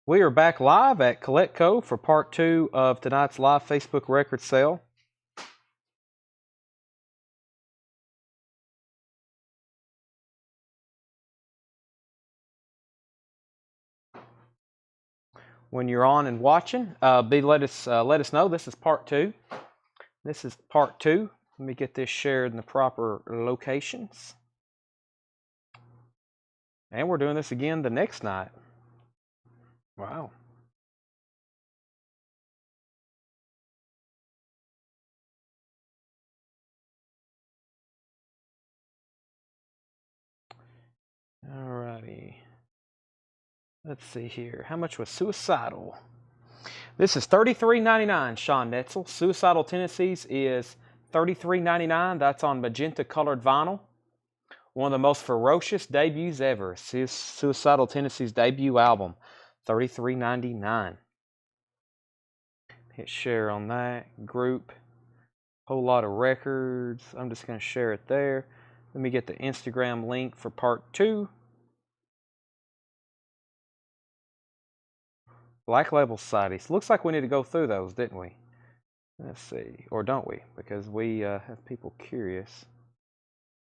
We are back live at CollectCo for part 2 of tonight's live Facebook record sale. When you're on and watching, let us know. This is part 2. This is part 2. Let me get this shared in the proper locations. And we're doing this again the next night. Wow. Alrighty. Let's see here. How much was Suicidal? This is $33.99, Sean Netzel. Suicidal Tendencies is $33.99. That's on magenta colored vinyl. One of the most ferocious debuts ever. Suicidal Tendencies debut album. $33.99. Hit share on that. Group. Whole lot of records. I'm just going to share it there. Let me get the Instagram link for part 2. Black Label Societies. Looks like we need to go through those, didn't we? Let's see. Or don't we? Because we have people curious.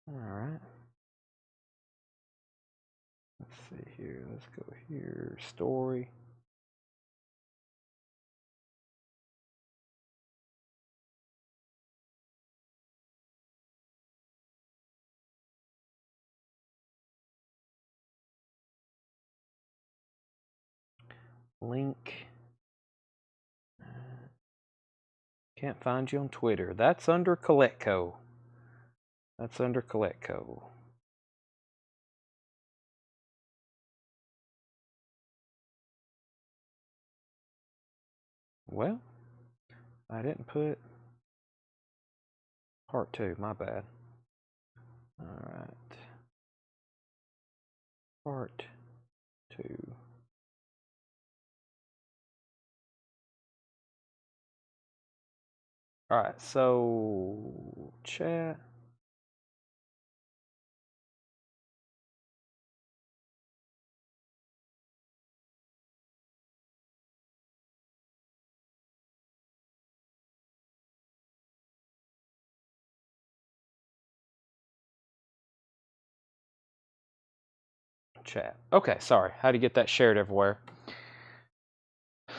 Alright. Let's see here. Let's go here. Story. Link. Can't find you on Twitter. That's under CollectCo. That's under CollectCo. Well, I didn't put part 2. My bad. Alright. Part 2. Alright, so chat. Chat. Okay, sorry. How to get that shared everywhere.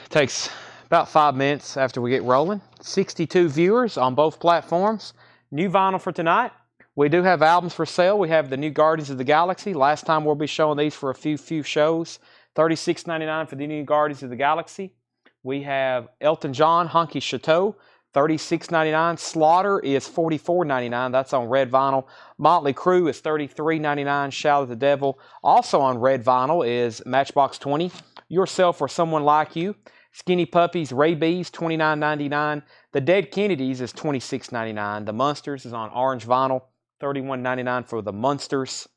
Takes about 5 minutes after we get rolling. 62 viewers on both platforms. New vinyl for tonight. We do have albums for sale. We have the new Guardians of the Galaxy. Last time we'll be showing these for a few shows. $36.99 for the new Guardians of the Galaxy. We have Elton John, Honky Chateau. $36.99. Slaughter is $44.99. That's on red vinyl. Motley Crue is $33.99. Shout at the Devil. Also on red vinyl is Matchbox 20. Yourself or Someone Like You. Skinny Puppies, Rabies, $29.99. The Dead Kennedys is $26.99. The Munsters is on orange vinyl. $31.99 for the Munsters.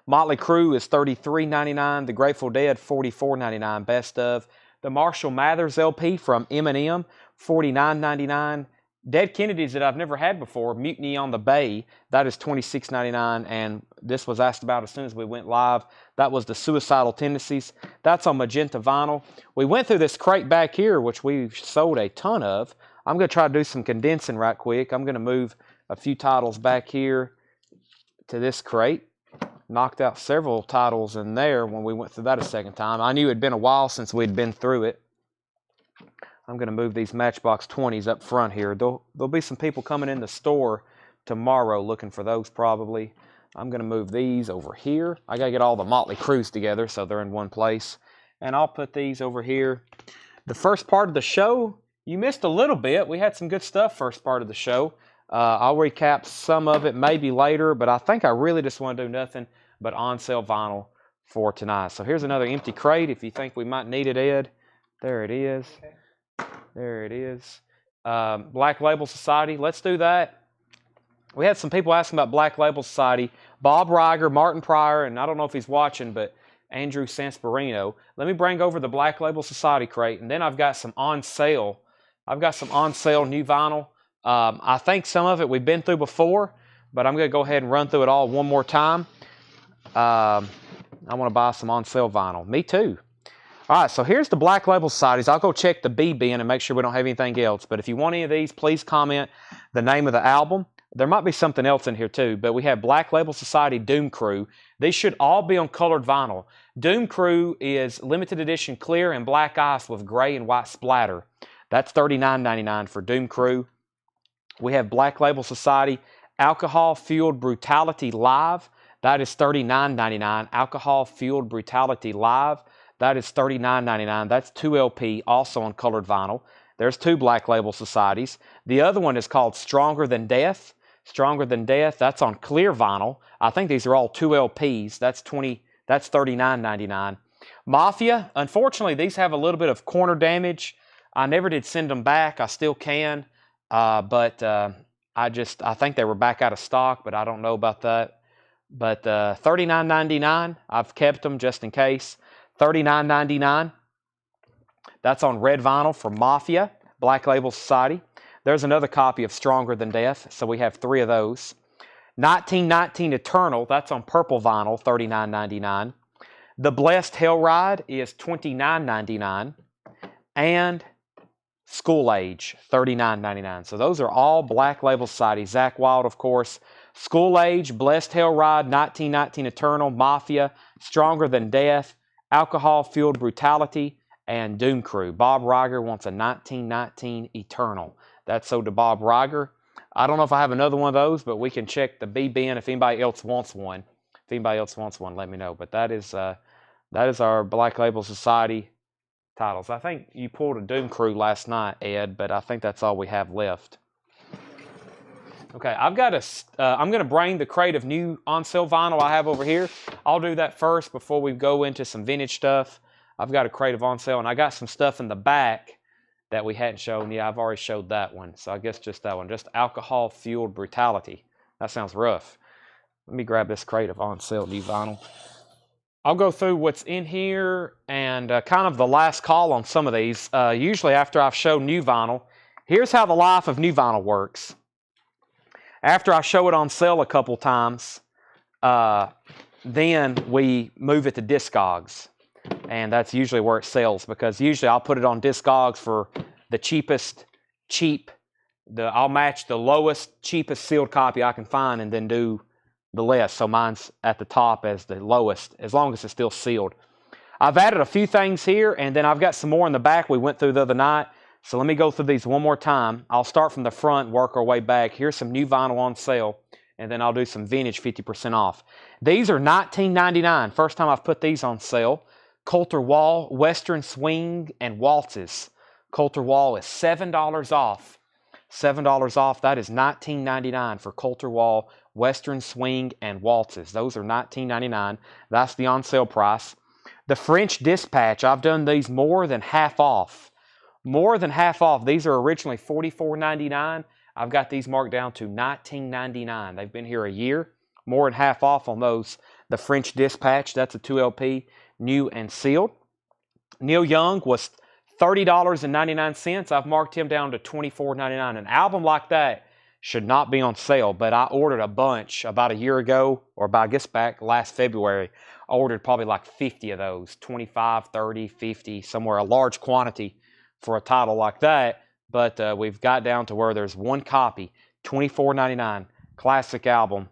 Motley Crue is $33.99. The Grateful Dead, $44.99. Best of. The Marshall Mathers LP from Eminem, $49.99. Dead Kennedys that I've never had before, Mutiny on the Bay, that is $26.99, and this was asked about as soon as we went live. That was the Suicidal Tendencies. That's on magenta vinyl. We went through this crate back here, which we sold a ton of. I'm going to try to do some condensing right quick. I'm going to move a few titles back here to this crate. Knocked out several titles in there when we went through that a second time. I knew it had been a while since we'd been through it. I'm going to move these Matchbox 20s up front here. There'll be some people coming in the store tomorrow looking for those probably. I'm going to move these over here. I got to get all the Motley Crues together so they're in one place. And I'll put these over here. The first part of the show, you missed a little bit. We had some good stuff first part of the show. I'll recap some of it maybe later, but I think I really just want to do nothing but on sale vinyl for tonight. So here's another empty crate if you think we might need it, Ed. There it is. There it is. Black Label Society. Let's do that. We had some people asking about Black Label Society. Bob Reiger, Martin Pryor, and I don't know if he's watching, but Andrew Sansparino. Let me bring over the Black Label Society crate, and then I've got some on sale. I've got some on sale new vinyl. I think some of it we've been through before, but I'm going to go ahead and run through it all one more time. I want to buy some on sale vinyl. Me too. All right, so here's the Black Label Societies. I'll go check the B bin and make sure we don't have anything else. But if you want any of these, please comment the name of the album. There might be something else in here too, but we have Black Label Society Doom Crew. These should all be on colored vinyl. Doom Crew is limited edition clear and black ice with gray and white splatter. That's $39.99 for Doom Crew. We have Black Label Society Alcohol Fueled Brutality Live. That is $39.99. Alcohol Fueled Brutality Live. That is $39.99. That's 2 LP, also on colored vinyl. There's 2 Black Label Societies. The other one is called Stronger Than Death. Stronger Than Death, that's on clear vinyl. I think these are all 2 LPs. That's $39.99. Mafia, unfortunately, these have a little bit of corner damage. I never did send them back. I still can, but I think they were back out of stock, but I don't know about that. But $39.99, I've kept them just in case. $39.99. That's on red vinyl for Mafia, Black Label Society. There's another copy of Stronger Than Death, so we have 3 of those. 1919 Eternal, that's on purple vinyl, $39.99. The Blessed Hell Ride is $29.99. And School Age, $39.99. So those are all Black Label Society. Zach Wild, of course. School Age, Blessed Hell Ride, 1919 Eternal, Mafia, Stronger Than Death, Alcohol Fueled Brutality, and Doom Crew. Bob Riger wants a 1919 Eternal. That's sold to Bob Riger. I don't know if I have another one of those, but we can check the B bin if anybody else wants one. If anybody else wants one, let me know. But that is our Black Label Society titles. I think you pulled a Doom Crew last night, Ed, but I think that's all we have left. Okay, I'm going to bring the crate of new on-sale vinyl I have over here. I'll do that first before we go into some vintage stuff. I've got a crate of on-sale, and I got some stuff in the back that we hadn't shown. Yeah, I've already showed that one, so I guess just that one. Just Alcohol-Fueled Brutality. That sounds rough. Let me grab this crate of on-sale new vinyl. I'll go through what's in here and kind of the last call on some of these. Usually after I've shown new vinyl, here's how the life of new vinyl works. After I show it on sale a couple times, then we move it to Discogs. And that's usually where it sells, because usually I'll put it on Discogs for the cheapest, I'll match the lowest, cheapest sealed copy I can find and then do the less. So mine's at the top as the lowest, as long as it's still sealed. I've added a few things here, and then I've got some more in the back we went through the other night. So let me go through these one more time. I'll start from the front, work our way back. Here's some new vinyl on sale, and then I'll do some vintage 50% off. These are $19.99. First time I've put these on sale. Coulter Wall, Western Swing, and Waltzes. Coulter Wall is $7 off. $7 off. That is $19.99 for Coulter Wall, Western Swing, and Waltzes. Those are $19.99. That's the on-sale price. The French Dispatch, I've done these more than half off. More than half off. These are originally $44.99. I've got these marked down to $19.99. They've been here a year. More than half off on those. The French Dispatch, that's a 2 LP, new and sealed. Neil Young was $30.99. I've marked him down to $24.99. An album like that should not be on sale, but I ordered a bunch about a year ago, or about, I guess, back last February. I ordered probably like 50 of those, 25, 30, 50, somewhere, a large quantity for a title like that. But we've got down to where there's one copy, $24.99, classic album.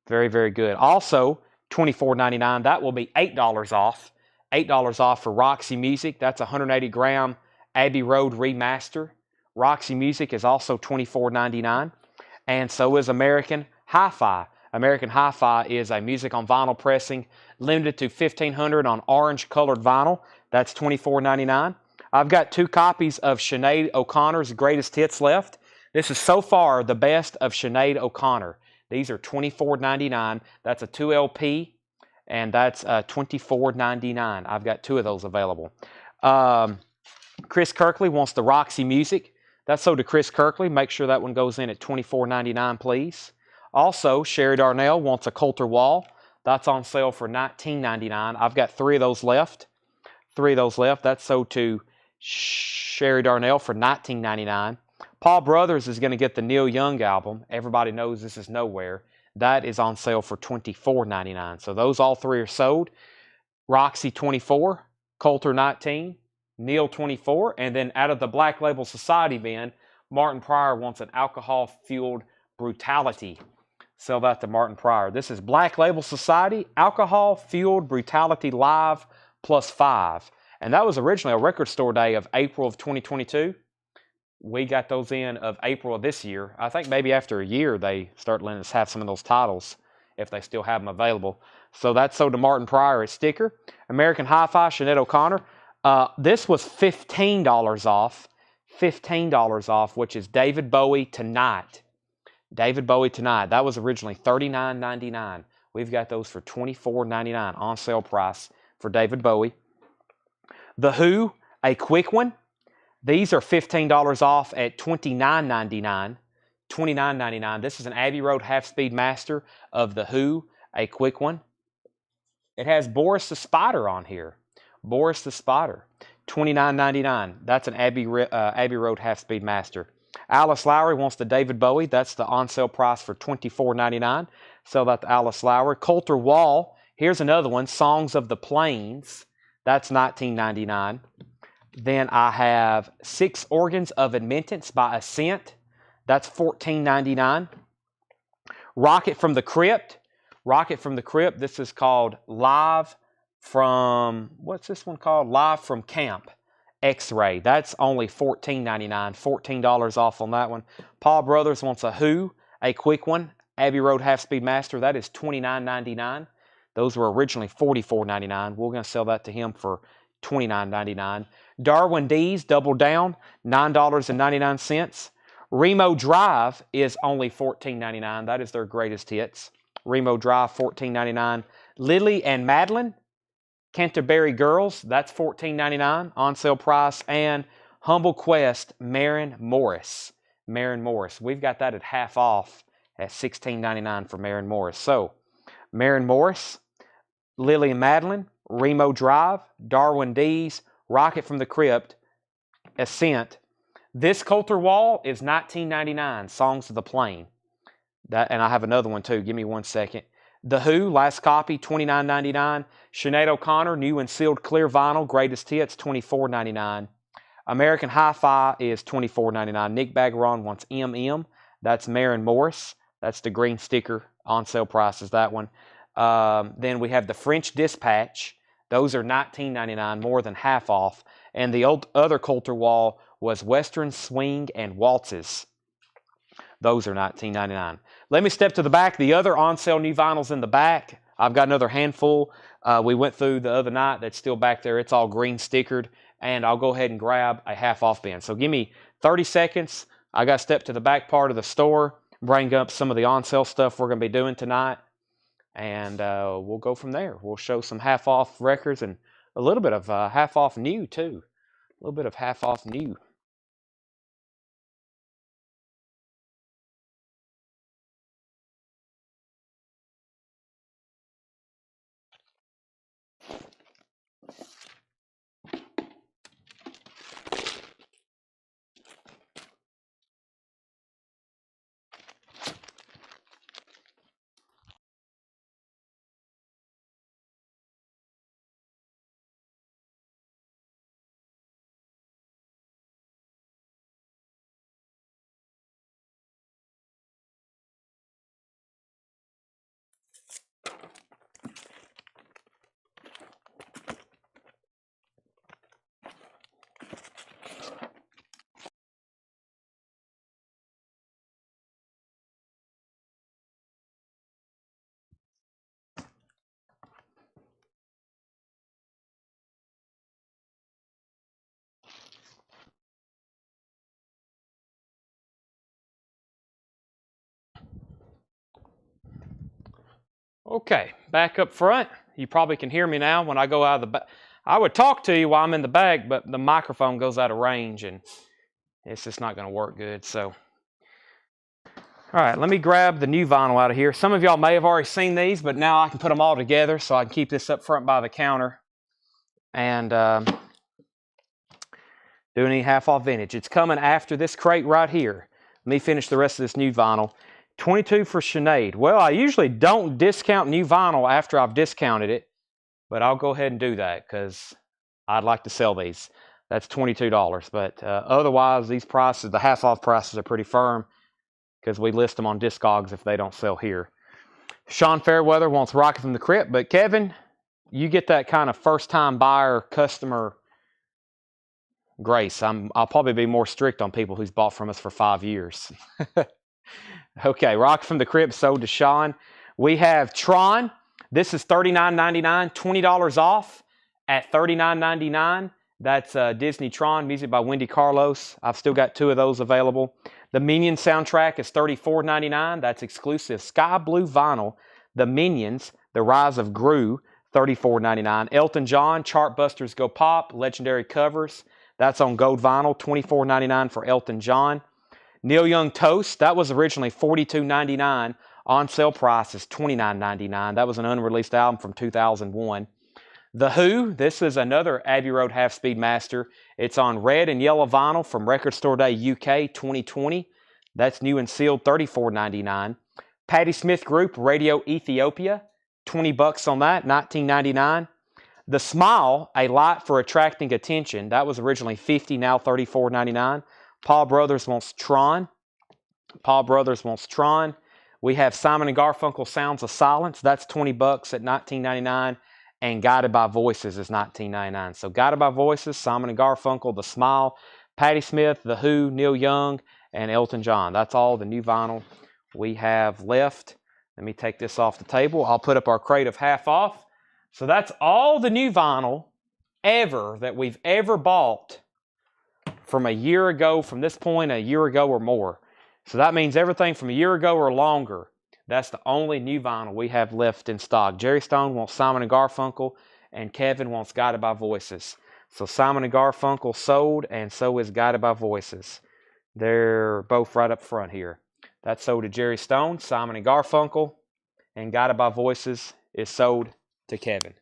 Very, very good. Also, $24.99, that will be $8 off. $8 off for Roxy Music. That's a 180-gram Abbey Road remaster. Roxy Music is also $24.99. And so is American Hi-Fi. American Hi-Fi is a music on vinyl pressing, limited to 1,500 on orange colored vinyl. That's $24.99. I've got 2 copies of Sinead O'Connor's Greatest Hits left. This is so far the best of Sinead O'Connor. These are $24.99. That's a 2 LP, and that's $24.99. I've got 2 of those available. Chris Kirkley wants the Roxy Music. That's sold to Chris Kirkley. Make sure that one goes in at $24.99, please. Also, Sherry Darnell wants a Coulter Wall. That's on sale for $19.99. I've got 3 of those left. 3 of those left. That's sold to Sherry Darnell for $19.99. Paul Brothers is going to get the Neil Young album. Everybody knows This Is Nowhere. That is on sale for $24.99. So those all 3 are sold. Roxy, $24. Coulter 19, Neil 24, and then out of the Black Label Society bin, Martin Pryor wants an alcohol-fueled brutality. Sell that to Martin Pryor. This is Black Label Society, alcohol-fueled brutality live +5. And that was originally a record store day of April of 2022. We got those in of April of this year. I think maybe after a year they start letting us have some of those titles if they still have them available. So that's sold to Martin Pryor at sticker. American Hi-Fi, Sinead O'Connor. This was $15 off. $15 off, which is David Bowie Tonight. David Bowie Tonight. That was originally $39.99. We've got those for $24.99 on sale price for David Bowie. The Who, a quick one. These are $15 off at $29.99. $29.99. This is an Abbey Road half-speed master of The Who, a quick one. It has Boris the Spider on here. Boris the Spider, $29.99. That's an Abbey Road half-speed master. Alice Lowry wants the David Bowie. That's the on-sale price for $24.99. Sell that to Alice Lowry. Coulter Wall. Here's another one, Songs of the Plains. That's $19.99. Then I have 6 Organs of Admittance by Ascent. That's $14.99. Rocket from the Crypt. Rocket from the Crypt. This is called Live from, what's this one called? Live from Camp. X-Ray. That's only $14.99. $14 off on that one. Paul Brothers wants a Who, a quick one. Abbey Road half-speed master. That is $29.99. Those were originally $44.99. We're going to sell that to him for $29.99. Darwin D's Double Down, $9.99. Remo Drive is only $14.99. That is their greatest hits. Remo Drive, $14.99. Lily and Madeline, Canterbury Girls, that's $14.99 on sale price. And Humble Quest, Maren Morris. Maren Morris. We've got that at half off at $16.99 for Maren Morris. So, Maren Morris, Lily and Madeline, Remo Drive, Darwin D's, Rocket from the Crypt, Ascent. This Coulter Wall is $19.99, Songs of the Plain. And I have another one too. Give me one second. The Who, last copy, $29.99. Sinead O'Connor, new and sealed clear vinyl, greatest hits, $24.99. American Hi-Fi is $24.99. Nick Bagaron wants MM. That's Maren Morris. That's the green sticker. On sale price is that one. Then we have the French Dispatch. Those are $19.99, more than half off. And the other Coulter Wall was Western Swing and Waltzes. Those are $19.99. Let me step to the back. The other on-sale new vinyls in the back. I've got another handful. We went through the other night. That's still back there. It's all green stickered. And I'll go ahead and grab a half-off bin. So give me 30 seconds. I got to step to the back part of the store, bring up some of the on-sale stuff we're going to be doing tonight. And we'll go from there. We'll show some half-off records and a little bit of half-off new, too. A little bit of half-off new. Okay, back up front. You probably can hear me now when I go out of the back. I would talk to you while I'm in the back, but the microphone goes out of range and it's just not going to work good. So, all right, let me grab the new vinyl out of here. Some of y'all may have already seen these, but now I can put them all together so I can keep this up front by the counter and do any half-off vintage. It's coming after this crate right here. Let me finish the rest of this new vinyl. 22 for Sinead. Well, I usually don't discount new vinyl after I've discounted it, but I'll go ahead and do that because I'd like to sell these. That's $22. But otherwise, these prices, the half-off prices, are pretty firm because we list them on Discogs if they don't sell here. Sean Fairweather wants Rocket from the Crypt, but Kevin, you get that kind of first-time buyer customer grace. I'll probably be more strict on people who's bought from us for 5 years. Okay, Rocket from the Crypt sold to Sean. We have Tron. This is $39.99, $20 off at $39.99. That's Disney Tron, music by Wendy Carlos. I've still got 2 of those available. The Minions soundtrack is $34.99. That's exclusive sky blue vinyl. The Minions, The Rise of Gru, $34.99. Elton John, Chartbusters Go Pop, Legendary Covers. That's on gold vinyl, $24.99 for Elton John. Neil Young Toast, that was originally $42.99. On sale price is $29.99. That was an unreleased album from 2001. The Who, this is another Abbey Road Half-Speed Master. It's on red and yellow vinyl from Record Store Day UK 2020. That's new and sealed, $34.99. Patti Smith Group, Radio Ethiopia, $20 on that, $19.99. The Smile, a light for attracting attention. That was originally $50, now $34.99. Paul Brothers wants Tron. Paul Brothers wants Tron. We have Simon & Garfunkel, Sounds of Silence. That's $20 at $19.99. And Guided by Voices is $19.99. So Guided by Voices, Simon & Garfunkel, The Smile, Patti Smith, The Who, Neil Young, and Elton John. That's all the new vinyl we have left. Let me take this off the table. I'll put up our crate of half off. So that's all the new vinyl ever that we've ever bought from a year ago, from this point, a year ago or more. So that means everything from a year ago or longer. That's the only new vinyl we have left in stock. Jerry Stone wants Simon & Garfunkel, and Kevin wants Guided by Voices. So Simon & Garfunkel sold, and so is Guided by Voices. They're both right up front here. That's sold to Jerry Stone, Simon & Garfunkel, and Guided by Voices is sold to Kevin.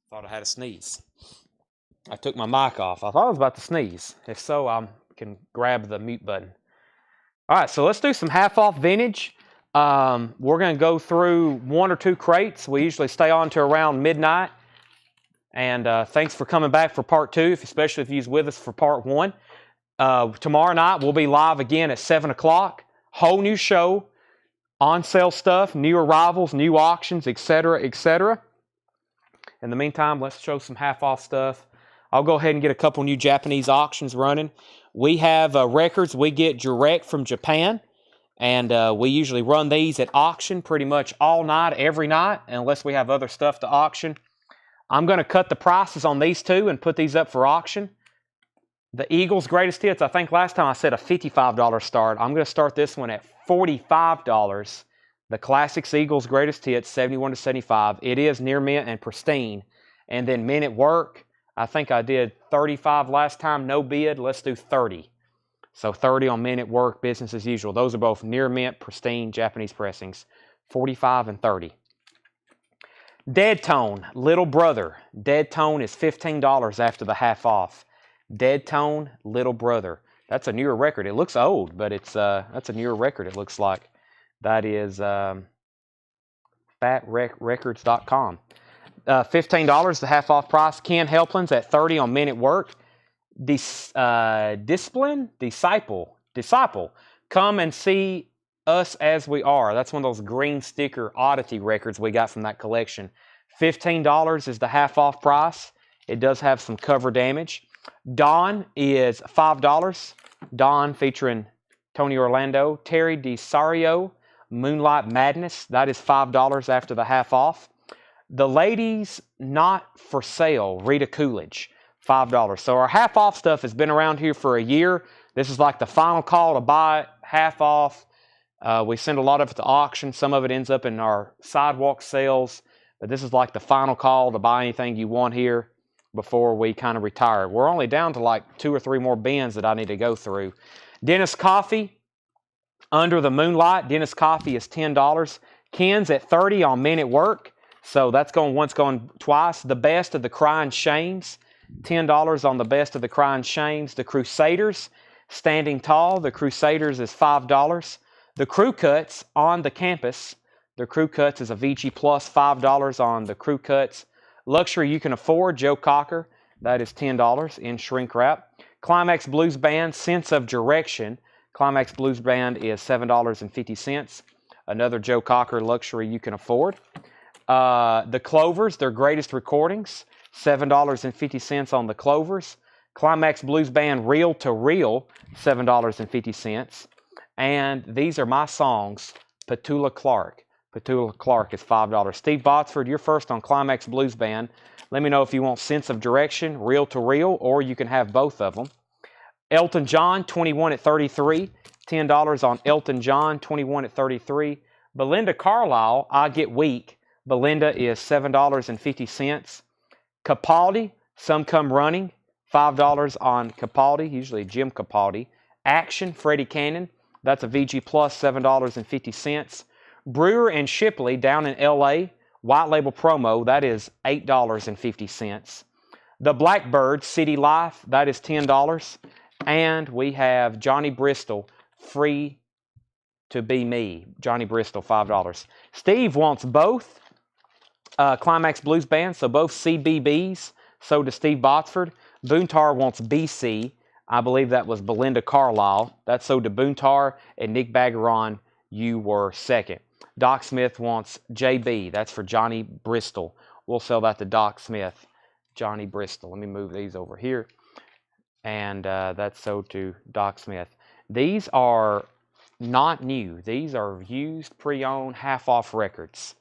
Thought I had a sneeze. I took my mic off. I thought I was about to sneeze. If so, I can grab the mute button. All right, so let's do some half-off vintage. We're going to go through 1 or 2 crates. We usually stay on to around midnight. And thanks for coming back for part 2, especially if you was with us for part 1. Tomorrow night, we'll be live again at 7 o'clock. Whole new show, on-sale stuff, new arrivals, new auctions, etc., etc. In the meantime, let's show some half-off stuff. I'll go ahead and get a couple new Japanese auctions running. We have records we get direct from Japan, and we usually run these at auction pretty much all night, every night, unless we have other stuff to auction. I'm going to cut the prices on these 2 and put these up for auction. The Eagles Greatest Hits, I think last time I said a $55 start. I'm going to start this one at $45. The Classics Eagles Greatest Hits, 71 to 75. It is near mint and pristine. And then Men at Work, I think I did 35 last time, no bid. Let's do 30. So 30 on Men at Work, business as usual. Those are both near mint, pristine Japanese pressings. 45 and 30. Dead Tone, Little Brother. Dead Tone is $15 after the half off. Dead Tone, Little Brother. That's a newer record. It looks old, but it's that's a newer record, it looks like. That is fatrecords.com. $15, the half-off price. Ken Helplin's at $30 on Men at Work. Disciple. Come and see us as we are. That's one of those green sticker oddity records we got from that collection. $15 is the half-off price. It does have some cover damage. Dawn is $5. Dawn featuring Tony Orlando. Terry DiSario, Moonlight Madness. That is $5 after the half-off. The Ladies Not For Sale, Rita Coolidge, $5. So our half-off stuff has been around here for a year. This is like the final call to buy it, half off. We send a lot of it to auction. Some of it ends up in our sidewalk sales. But this is like the final call to buy anything you want here before we kind of retire. We're only down to like 2 or 3 more bins that I need to go through. Dennis Coffee, Under the Moonlight. Dennis Coffee is $10. Ken's at $30 on Men at Work. So that's going once, going twice. The Best of the Crying Shames, $10 on the Best of the Crying Shames. The Crusaders, Standing Tall. The Crusaders is $5. The Crew Cuts, On the Campus. The Crew Cuts is a VG Plus, $5 on the Crew Cuts. Luxury You Can Afford, Joe Cocker. That is $10 in shrink wrap. Climax Blues Band, Sense of Direction. Climax Blues Band is $7.50. Another Joe Cocker Luxury You Can Afford. The Clovers, Their Greatest Recordings. $7.50 on the Clovers. Climax Blues Band, Reel to Reel. $7.50. And these are my songs, Petula Clark. Petula Clark is $5. Steve Botsford, you're first on Climax Blues Band. Let me know if you want Sense of Direction, Reel to Reel, or you can have both of them. Elton John, 21 at 33. $10 on Elton John, 21 at 33. Belinda Carlisle, I Get Weak. Belinda is $7.50. Capaldi, Some Come Running. $5 on Capaldi, usually Jim Capaldi. Action, Freddie Cannon. That's a VG Plus, $7.50. Brewer and Shipley down in LA, white label promo, that is $8.50. The Blackbirds, City Life, that is $10. And we have Johnny Bristol, Free to Be Me. Johnny Bristol, $5. Steve wants both Climax Blues Band, so both CBBs. So does Steve Botsford. Boontar wants BC. I believe that was Belinda Carlisle. That's so to Boontar and Nick Bagaron, you were second. Doc Smith wants JB. That's for Johnny Bristol. We'll sell that to Doc Smith. Johnny Bristol. Let me move these over here. And that's sold to Doc Smith. These are not new. These are used, pre-owned, half-off records.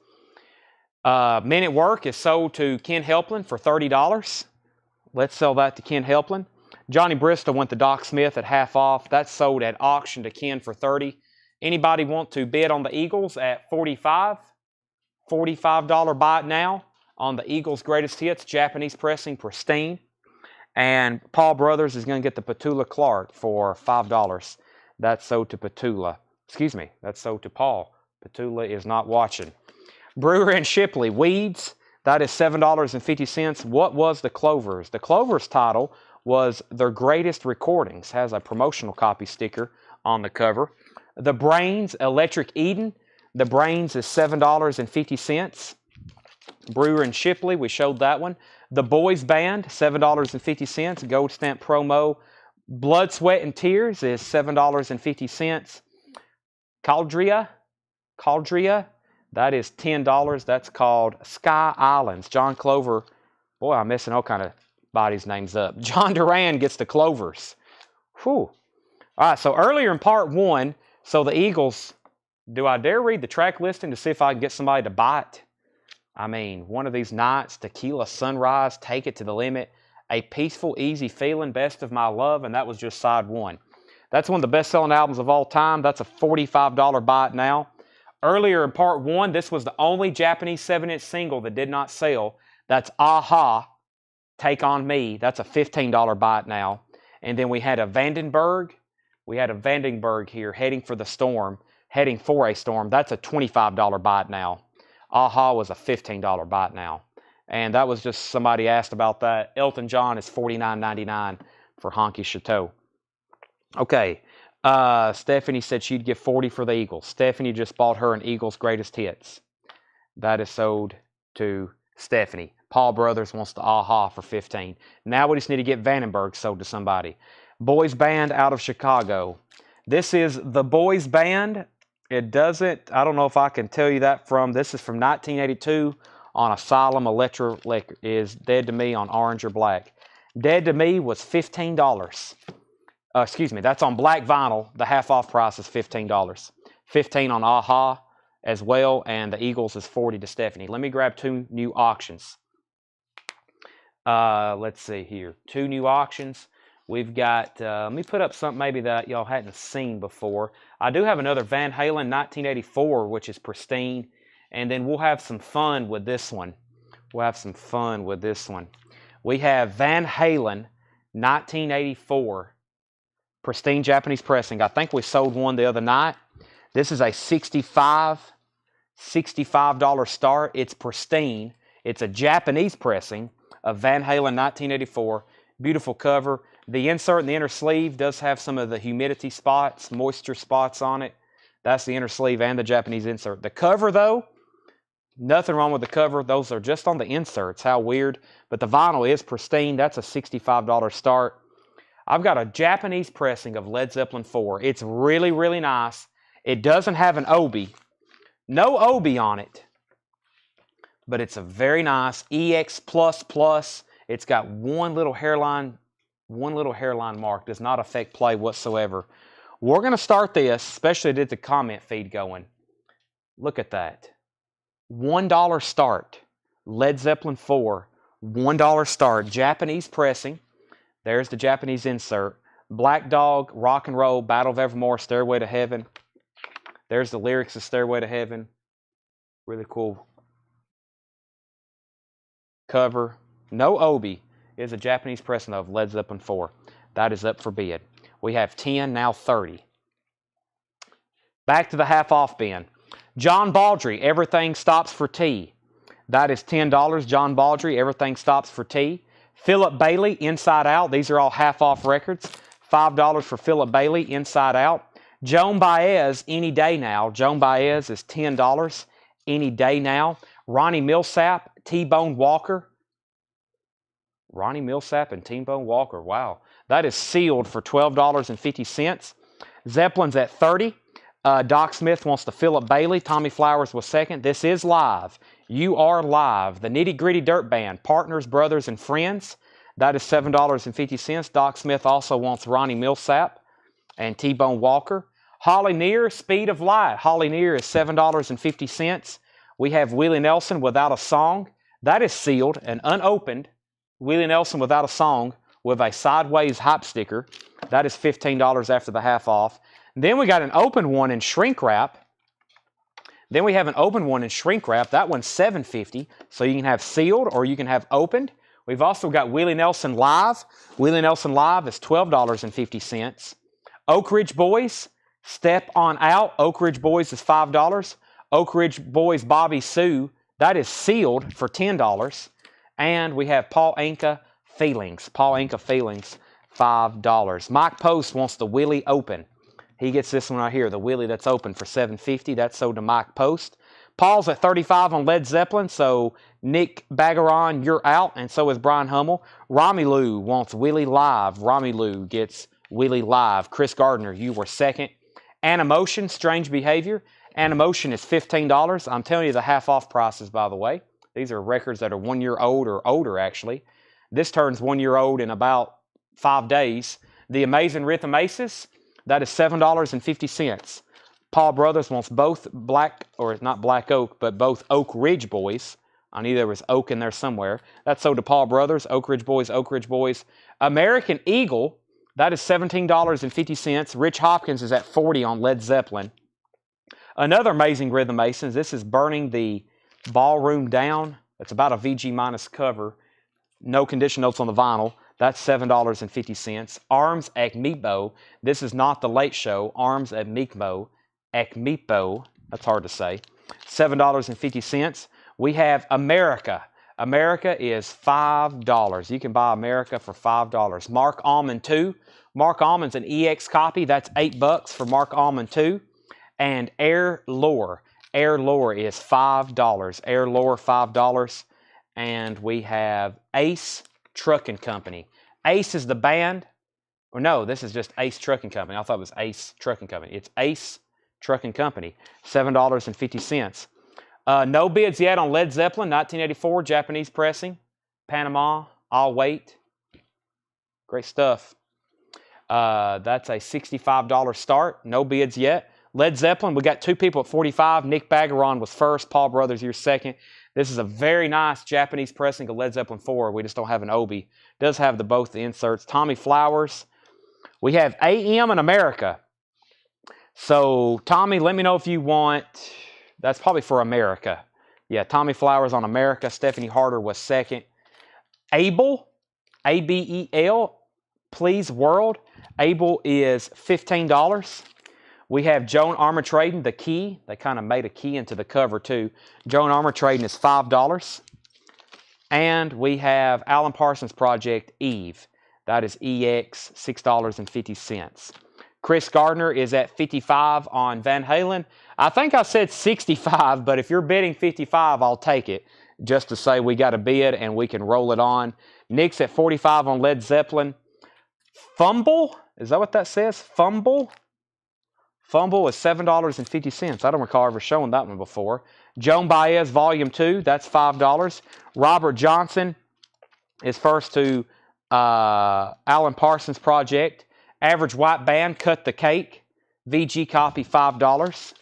Men at Work is sold to Ken Helplin for $30. Let's sell that to Ken Helplin. Johnny Bristol went to Doc Smith at half off. That's sold at auction to Ken for $30. Anybody want to bid on the Eagles at $45? $45 buy it now on the Eagles' greatest hits, Japanese pressing, pristine. And Paul Brothers is going to get the Petula Clark for $5. That's sold to Petula. Excuse me, that's sold to Paul. Petula is not watching. Brewer and Shipley, Weeds. That is $7.50. What was the Clovers? The Clovers title was Their Greatest Recordings. Has a promotional copy sticker on the cover. The Brains, Electric Eden. The Brains is $7.50. Brewer and Shipley, we showed that one. The Boys Band, $7.50. Gold stamp promo. Blood, Sweat, and Tears is $7.50. Caldria, that is $10. That's called Sky Islands. John Clover. Boy, I'm messing all kind of bodies' names up. John Duran gets the Clovers. Whew. All right, so earlier in part one, so the Eagles, do I dare read the track listing to see if I can get somebody to buy it? I mean, One of These Nights, Tequila Sunrise, Take It to the Limit, A Peaceful, Easy Feeling, Best of My Love, and that was just side one. That's one of the best-selling albums of all time. That's a $45 buy it now. Earlier in part one, this was the only Japanese 7-inch single that did not sell. That's Aha, Take On Me. That's a $15 buy it now. And then we had a Vandenberg. We had a Vandenberg here, Heading for a Storm. That's a $25 buy it now. Aha was a $15 buy it now. And that was just, somebody asked about that. Elton John is $49.99 for Honky Chateau. Okay. Stephanie said she'd give $40 for the Eagles. Stephanie just bought her an Eagles Greatest Hits. That is sold to Stephanie. Paul Brothers wants the Aha for $15. Now we just need to get Vandenberg sold to somebody. Boys Band out of Chicago. This is the Boys Band. It doesn't, I don't know if I can tell you that from, this is from 1982 on Asylum. Electra is Dead to Me on orange or black. Dead to Me was $15. Excuse me, that's on black vinyl. The half-off price is $15. $15 on Aha as well, and the Eagles is $40 to Stephanie. Let me grab two new auctions. Let's see here. Two new auctions. We've got, let me put up something maybe that y'all hadn't seen before. I do have another Van Halen 1984, which is pristine, and then we'll have some fun with this one. We have Van Halen 1984. Pristine Japanese pressing. I think we sold one the other night. This is a $65 start. It's pristine. It's a Japanese pressing of Van Halen 1984. Beautiful cover. The insert in the inner sleeve does have some of the humidity spots, moisture spots on it. That's the inner sleeve and the Japanese insert. The cover, though, Nothing wrong with the cover. Those are just on the inserts. How weird. But the vinyl is pristine. That's a $65 start. I've got a Japanese pressing of Led Zeppelin 4. It's really, really nice. It doesn't have an obi. No obi on it. But it's a very nice EX++. It's got one little hairline mark. Does not affect play whatsoever. We're going to start this, especially to get the comment feed going. Look at that. $1 start. Led Zeppelin 4. $1 start. Japanese pressing. There's the Japanese insert. Black Dog, Rock and Roll, Battle of Evermore, Stairway to Heaven. There's the lyrics of Stairway to Heaven. Really cool cover. No obi. Is a Japanese pressing of Led Zeppelin 4. That is up for bid. We have 10, now 30. Back to the half-off bin. John Baldry, Everything Stops for Tea. That is $10. John Baldry, Everything Stops for Tea. Philip Bailey, Inside Out. These are all half-off records. $5 for Philip Bailey, Inside Out. Joan Baez, Any Day Now. Joan Baez is $10. Any Day Now. Ronnie Millsap, T-Bone Walker. Ronnie Millsap and T-Bone Walker. Wow. That is sealed for $12.50. Zeppelin's at 30. Doc Smith wants the Philip Bailey. Tommy Flowers was second. This is live. You Are Live. The Nitty Gritty Dirt Band. Partners, Brothers, and Friends. That is $7.50. Doc Smith also wants Ronnie Millsap and T-Bone Walker. Holly Near, Speed of Light. Holly Near is $7.50. We have Willie Nelson, Without a Song. That is sealed and unopened. Willie Nelson, Without a Song, with a sideways hype sticker. That is $15 after the half off. Then we got an open one in shrink wrap. Then we have an open one in shrink wrap. That one's $7.50. So you can have sealed or you can have opened. We've also got Willie Nelson Live. Willie Nelson Live is $12.50. Oak Ridge Boys, Step On Out. Oak Ridge Boys is $5. Oak Ridge Boys Bobby Sue, that is sealed for $10. And we have Paul Anka Feelings. Paul Anka Feelings, $5. Mike Post wants the Willie Open. He gets this one right here, the Willie that's open for $7.50. That's sold to Mike Post. Paul's at 35 on Led Zeppelin, so Nick Bagaron, you're out, and so is Brian Hummel. Romelu wants Willie Live. Romelu gets Willie Live. Chris Gardner, you were second. Animotion, Strange Behavior. Animotion is $15. I'm telling you the half-off prices, by the way. These are records that are 1 year old or older, actually. This turns 1 year old in about 5 days. The Amazing Rhythm Aces, that is $7.50. Paul Brothers wants both not Black Oak, but both Oak Ridge Boys. I knew there was Oak in there somewhere. That's sold to Paul Brothers, Oak Ridge Boys, Oak Ridge Boys. American Eagle, that is $17.50. Rich Hopkins is at 40 on Led Zeppelin. Another Amazing Rhythm Masons. This is Burning the Ballroom Down. It's about a VG minus cover. No condition notes on the vinyl. That's $7.50. Arms Akmipo. This is not the Late Show. Arms Akmipo. Akmipo. That's hard to say. $7.50. We have America. America is $5. You can buy America for $5. Mark Almond 2. Mark Almond's an EX copy. That's $8 for Mark Almond 2. And Air Lore. Air Lore is $5. Air Lore, $5. And we have Ace Trucking Company. Ace is the band. Or no, this is just Ace Trucking Company. I thought it was Ace Trucking Company. It's Ace Trucking Company. $7.50. No bids yet on Led Zeppelin, 1984, Japanese pressing. Panama, I'll Wait. Great stuff. That's a $65 start. No bids yet. Led Zeppelin, we got two people at 45. Nick Bagaron was first. Paul Brothers, you're second. This is a very nice Japanese pressing of Led Zeppelin 4. We just don't have an obi. It does have both the inserts. Tommy Flowers. We have AM in America. So, Tommy, let me know if you want... That's probably for America. Yeah, Tommy Flowers on America. Stephanie Harder was second. Abel, A-B-E-L, Please World. Abel is $15. We have Joan Armatrading, The Key. They kind of made a key into the cover, too. Joan Armatrading is $5. And we have Alan Parsons Project, Eve. That is EX, $6.50. Chris Gardner is at 55 on Van Halen. I think I said 65, but if you're bidding 55, I'll take it, just to say we got a bid and we can roll it on. Nick's at 45 on Led Zeppelin. Fumble, is that what that says? Fumble? Fumble is $7.50. I don't recall ever showing that one before. Joan Baez, Volume 2, that's $5. Robert Johnson is first to Alan Parsons Project. Average White Band, Cut the Cake. VG copy, $5.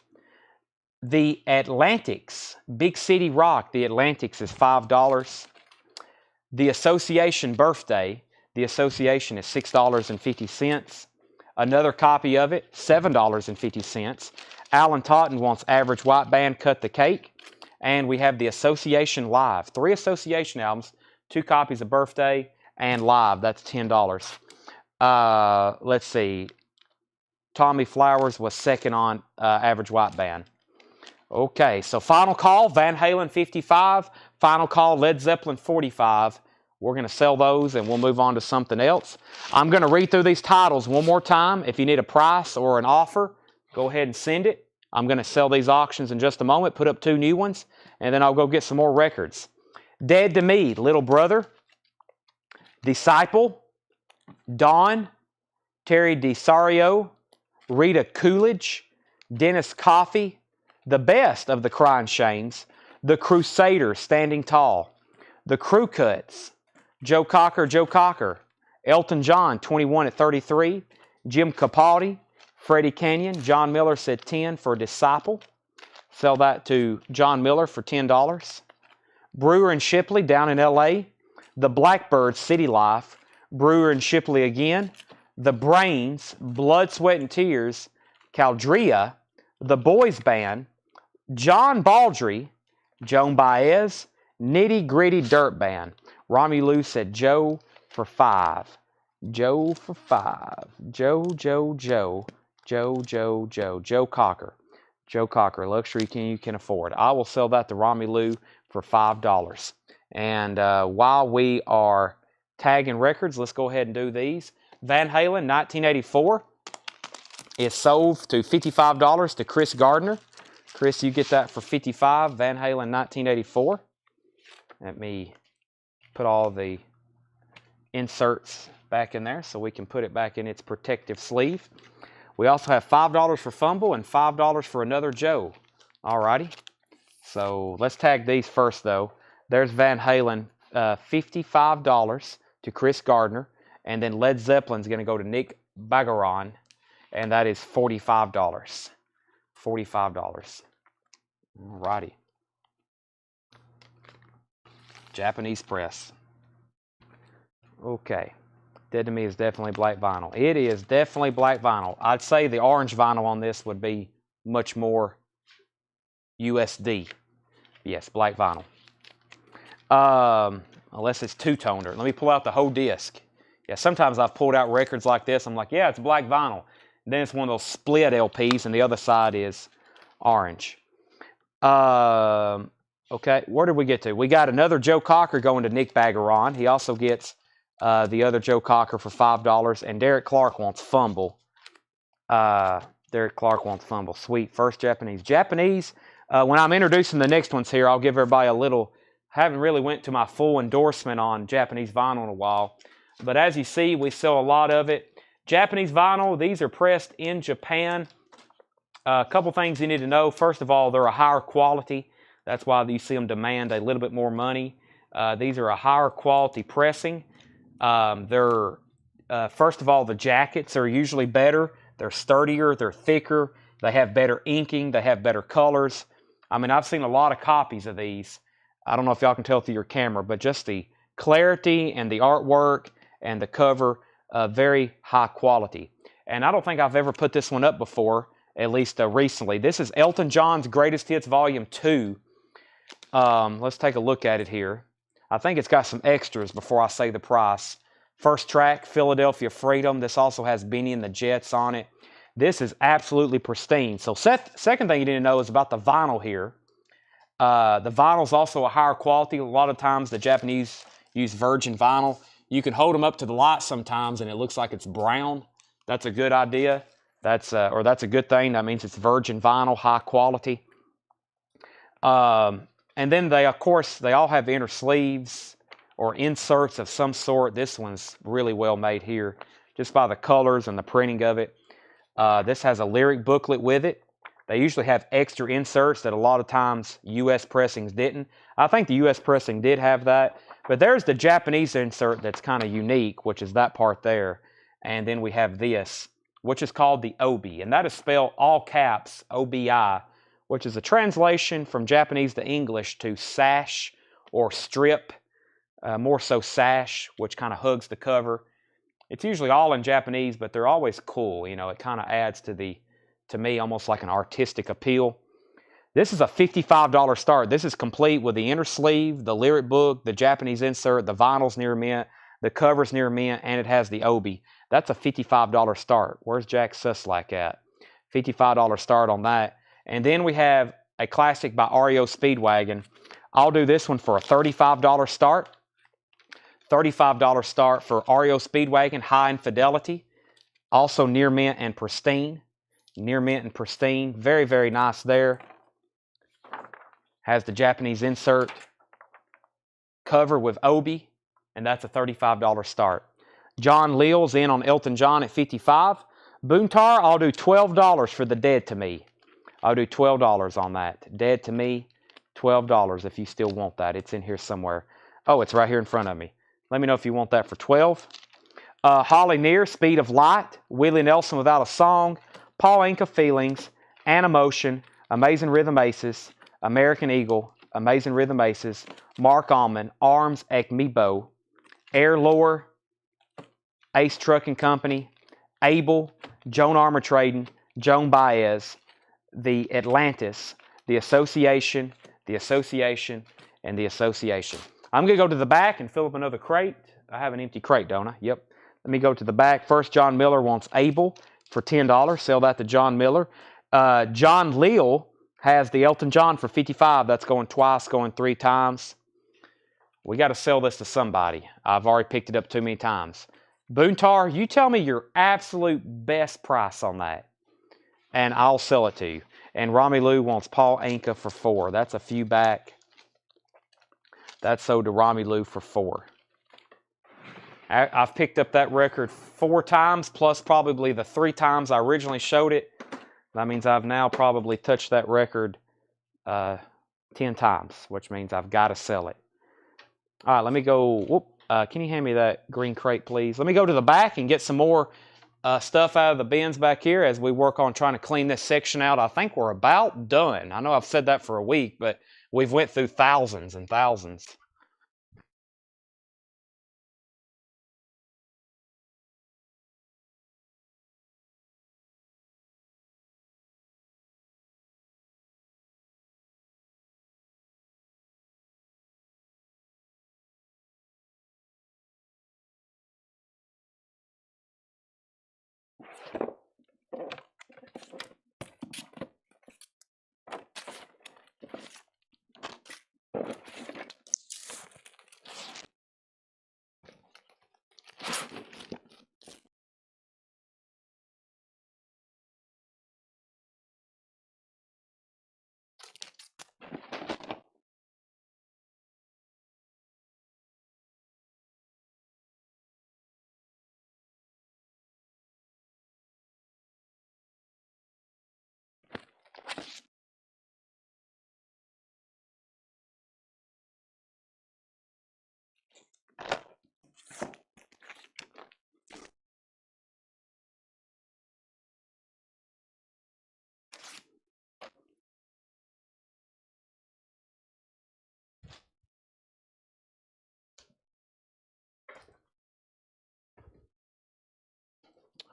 The Atlantics, Big City Rock, The Atlantics is $5. The Association Birthday, The Association is $6.50. Another copy of it, $7.50. Alan Totten wants Average White Band, Cut the Cake. And we have the Association Live. 3 Association albums, 2 copies of Birthday and Live. That's $10. Let's see. Tommy Flowers was second on Average White Band. Okay, so final call, Van Halen 55. Final call, Led Zeppelin 45. We're going to sell those and we'll move on to something else. I'm going to read through these titles one more time. If you need a price or an offer, go ahead and send it. I'm going to sell these auctions in just a moment, put up 2 new ones, and then I'll go get some more records. Dead to Me, Little Brother. Disciple. Dawn. Terry DeSario. Rita Coolidge. Dennis Coffey. The Best of the Crying Shames. The Crusaders, Standing Tall. The Crew Cuts. Joe Cocker. Elton John, 21 at 33. Jim Capaldi. Freddie Canyon. John Miller said 10 for Disciple. Sell that to John Miller for $10. Brewer and Shipley down in L.A. The Blackbirds, City Life. Brewer and Shipley again. The Brains, Blood, Sweat, and Tears. Caldria. The Boys Band. John Baldry. Joan Baez. Nitty Gritty Dirt Band. Romy Lou said Joe for 5. Joe for 5. Joe. Joe Cocker. Joe Cocker, luxury you can afford. I will sell that to Romy Lou for $5. And while we are tagging records, let's go ahead and do these. Van Halen, 1984, is sold to $55 to Chris Gardner. Chris, you get that for $55. Van Halen, 1984. Let me put all the inserts back in there so we can put it back in its protective sleeve. We also have $5 for Fumble and $5 for Another Joe. Alrighty. So let's tag these first though. There's Van Halen, $55 to Chris Gardner. And then Led Zeppelin's going to go to Nick Bagaron. And that is $45. $45. Alrighty. Japanese press. Okay. Dead to Me is definitely black vinyl. It is definitely black vinyl. I'd say the orange vinyl on this would be much more USD. Yes, black vinyl. Unless it's two-toner. Let me pull out the whole disc. Yeah, sometimes I've pulled out records like this. I'm like, yeah, it's black vinyl. And then it's one of those split LPs, and the other side is orange. Okay, where did we get to? We got Another Joe Cocker going to Nick Bagaron. He also gets the other Joe Cocker for $5. And Derek Clark wants Fumble. Derek Clark wants Fumble. Sweet. First Japanese. Japanese, when I'm introducing the next ones here, I'll give everybody a little... Haven't really went to my full endorsement on Japanese vinyl in a while. But as you see, we sell a lot of it. Japanese vinyl, these are pressed in Japan. A couple things you need to know. First of all, they're a higher quality. That's why you see them demand a little bit more money. These are a higher quality pressing. First of all, the jackets are usually better. They're sturdier, they're thicker. They have better inking, they have better colors. I mean, I've seen a lot of copies of these. I don't know if y'all can tell through your camera, but just the clarity and the artwork and the cover, very high quality. And I don't think I've ever put this one up before, at least recently. This is Elton John's Greatest Hits Volume 2. Let's take a look at it here. I think it's got some extras before I say the price. First track, Philadelphia Freedom. This also has Benny and the Jets on it. This is absolutely pristine. So second thing you need to know is about the vinyl here. The vinyl is also a higher quality. A lot of times the Japanese use virgin vinyl. You can hold them up to the light sometimes and it looks like it's brown. That's a good idea. That's a good thing. That means it's virgin vinyl, high quality. And then of course, they all have inner sleeves or inserts of some sort. This one's really well made here, just by the colors and the printing of it. This has a lyric booklet with it. They usually have extra inserts that a lot of times U.S. pressings didn't. I think the U.S. pressing did have that. But there's the Japanese insert that's kind of unique, which is that part there. And then we have this, which is called the Obi. And that is spelled all caps, O-B-I, which is a translation from Japanese to English to sash or strip, more so sash, which kind of hugs the cover. It's usually all in Japanese, but they're always cool. You know, it kind of adds to me, almost like an artistic appeal. This is a $55 start. This is complete with the inner sleeve, the lyric book, the Japanese insert, the vinyl's near mint, the cover's near mint, and it has the Obi. That's a $55 start. Where's Jack Suslak at? $55 start on that. And then we have a classic by REO Speedwagon. I'll do this one for a $35 start. $35 start for REO Speedwagon, high in fidelity. Also near mint and pristine. Near mint and pristine. Very, very nice there. Has the Japanese insert. Cover with Obi. And that's a $35 start. John Leal's in on Elton John at $55. Boontar, I'll do $12 for the Dead to Me. I'll do $12 on that. Dead to Me, $12 if you still want that. It's in here somewhere. Oh, it's right here in front of me. Let me know if you want that for $12. Holly Near, Speed of Light. Willie Nelson, Without a Song. Paul Anka, Feelings. Animotion. Amazing Rhythm Aces. American Eagle. Amazing Rhythm Aces. Mark Allman. Arms, Ekmibo. Air Lore. Ace Trucking Company. Abel. Joan Armour Trading. Joan Baez. The Atlantis, the Association, and the Association. I'm going to go to the back and fill up another crate. I have an empty crate, don't I? Yep. Let me go to the back. First, John Miller wants Abel for $10. Sell that to John Miller. John Leal has the Elton John for $55. That's going twice, going 3 times. We got to sell this to somebody. I've already picked it up too many times. Boontar, you tell me your absolute best price on that, and I'll sell it to you. And Rami Lou wants Paul Anka for $4. That's a few back. That's sold to Rami Lou for $4. I've picked up that record 4 times, plus probably the 3 times I originally showed it. That means I've now probably touched that record 10 times, which means I've got to sell it. All right, let me go. Can you hand me that green crate, please? Let me go to the back and get some more stuff out of the bins back here as we work on trying to clean this section out. I think we're about done. I know I've said that for a week, but we've went through thousands and thousands.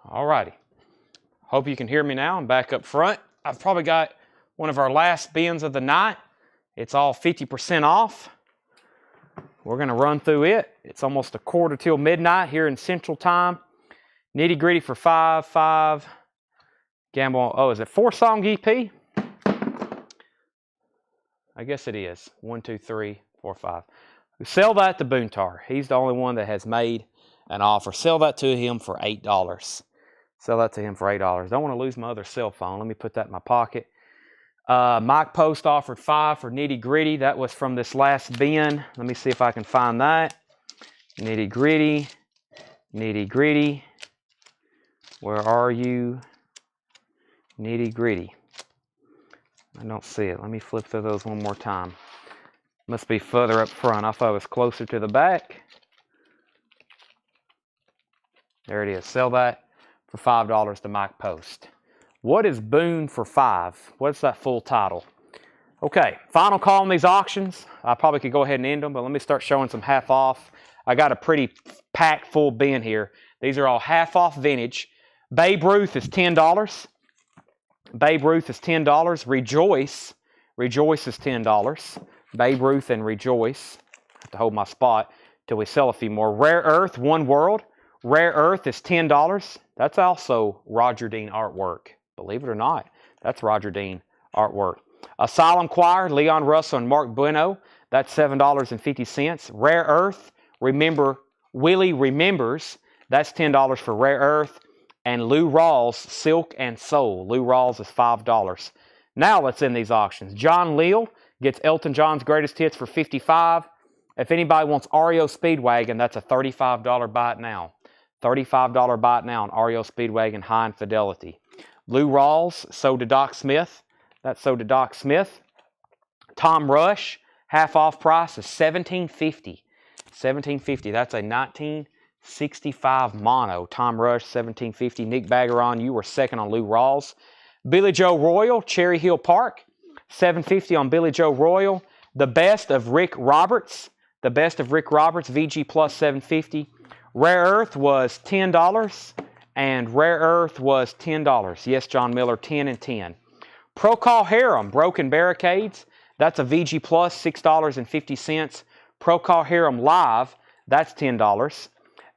All righty. Hope you can hear me now. I'm back up front. I've probably got one of our last bins of the night. It's all 50% off. We're going to run through it. It's almost 1:45 midnight here in Central Time. Nitty Gritty for $5. Gamble. Oh, is it 4-song EP? I guess it is. 1, 2, 3, 4, 5. Sell that to Boontar. He's the only one that has made an offer. Sell that to him for $8. Sell that to him for $8. Don't want to lose my other cell phone. Let me put that in my pocket. Mike Post offered $5 for Nitty Gritty. That was from this last bin. Let me see if I can find that. Nitty Gritty. Nitty Gritty. Where are you? Nitty Gritty. I don't see it. Let me flip through those one more time. Must be further up front. I thought it was closer to the back. There it is. Sell that for $5 to Mike Post. What is Boone for $5? What's that full title? Okay, final call on these auctions. I probably could go ahead and end them, but let me start showing some half off. I got a pretty packed full bin here. These are all half off vintage. Babe Ruth is $10. Babe Ruth is $10. Rejoice. Rejoice is $10. Babe Ruth and Rejoice. I have to hold my spot till we sell a few more. Rare Earth, One World. Rare Earth is $10. That's also Roger Dean artwork. Believe it or not, that's Roger Dean artwork. Asylum Choir, Leon Russell and Mark Bueno. That's $7.50. Rare Earth, remember, Willie Remembers. That's $10 for Rare Earth. And Lou Rawls, Silk and Soul. Lou Rawls is $5. Now let's end these auctions. John Leal gets Elton John's Greatest Hits for $55. If anybody wants REO Speedwagon, that's a $35 buy it now. $35 buy it now on REO Speedwagon High and Fidelity. Lou Rawls, sold to Doc Smith. That's sold to Doc Smith. Tom Rush, half off price is $17.50. $17.50. That's a 1965 mono. Tom Rush, $17.50. Nick Baggeron, you were second on Lou Rawls. Billy Joe Royal, Cherry Hill Park, $7.50 on Billy Joe Royal. The Best of Rick Roberts. The Best of Rick Roberts, VG Plus, $7.50. Rare Earth was $10. And Rare Earth was $10. Yes, John Miller, 10 and 10. Procol Harum, Broken Barricades. That's a VG Plus, $6.50. Procol Harum Live, that's $10.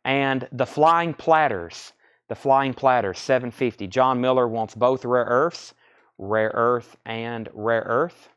And the Flying Platters, $7.50. John Miller wants both Rare Earths, Rare Earth and Rare Earth.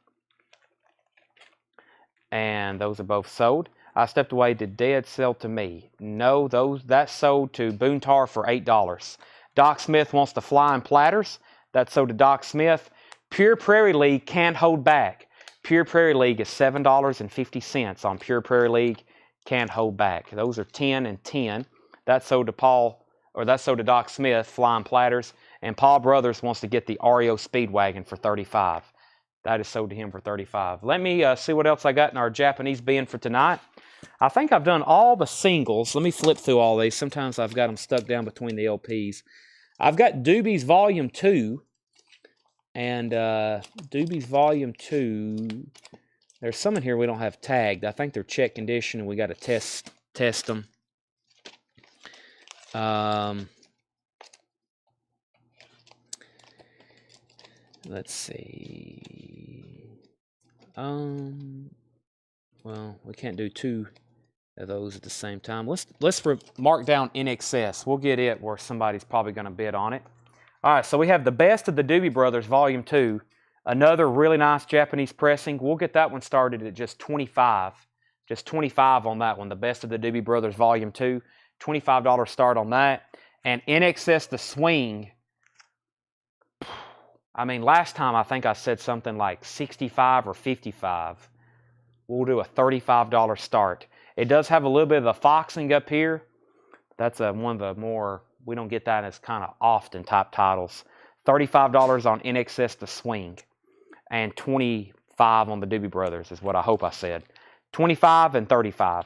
And those are both sold. I stepped away. Did Dead sell to me? No, that's sold to Boone Tar for $8. Doc Smith wants the Flying Platters. That's sold to Doc Smith. Pure Prairie League Can't Hold Back. Pure Prairie League is $7.50 on Pure Prairie League Can't Hold Back. Those are 10 and 10. That's sold to Doc Smith, Flying Platters. And Paul Brothers wants to get the REO Speedwagon for $35. That is sold to him for $35. Let me see what else I got in our Japanese bin for tonight. I think I've done all the singles. Let me flip through all these. Sometimes I've got them stuck down between the LPs. I've got Doobies Volume 2. And Doobies Volume 2. There's some in here we don't have tagged. I think they're check condition and we got to test them. Let's see. Well, we can't do two of those at the same time. Let's mark down In Excess. We'll get it where somebody's probably going to bid on it. All right, so we have The Best of the Doobie Brothers, Volume 2. Another really nice Japanese pressing. We'll get that one started at just $25. Just $25 on that one. The Best of the Doobie Brothers, Volume 2. $25 start on that. And In Excess The Swing. I mean, last time I think I said something like 65 or 55. We'll do a $35 start. It does have a little bit of the foxing up here. That's one of the more, we don't get that as kind of often type titles. $35 on In Excess The Swing. And $25 on the Doobie Brothers is what I hope I said. $25 and $35.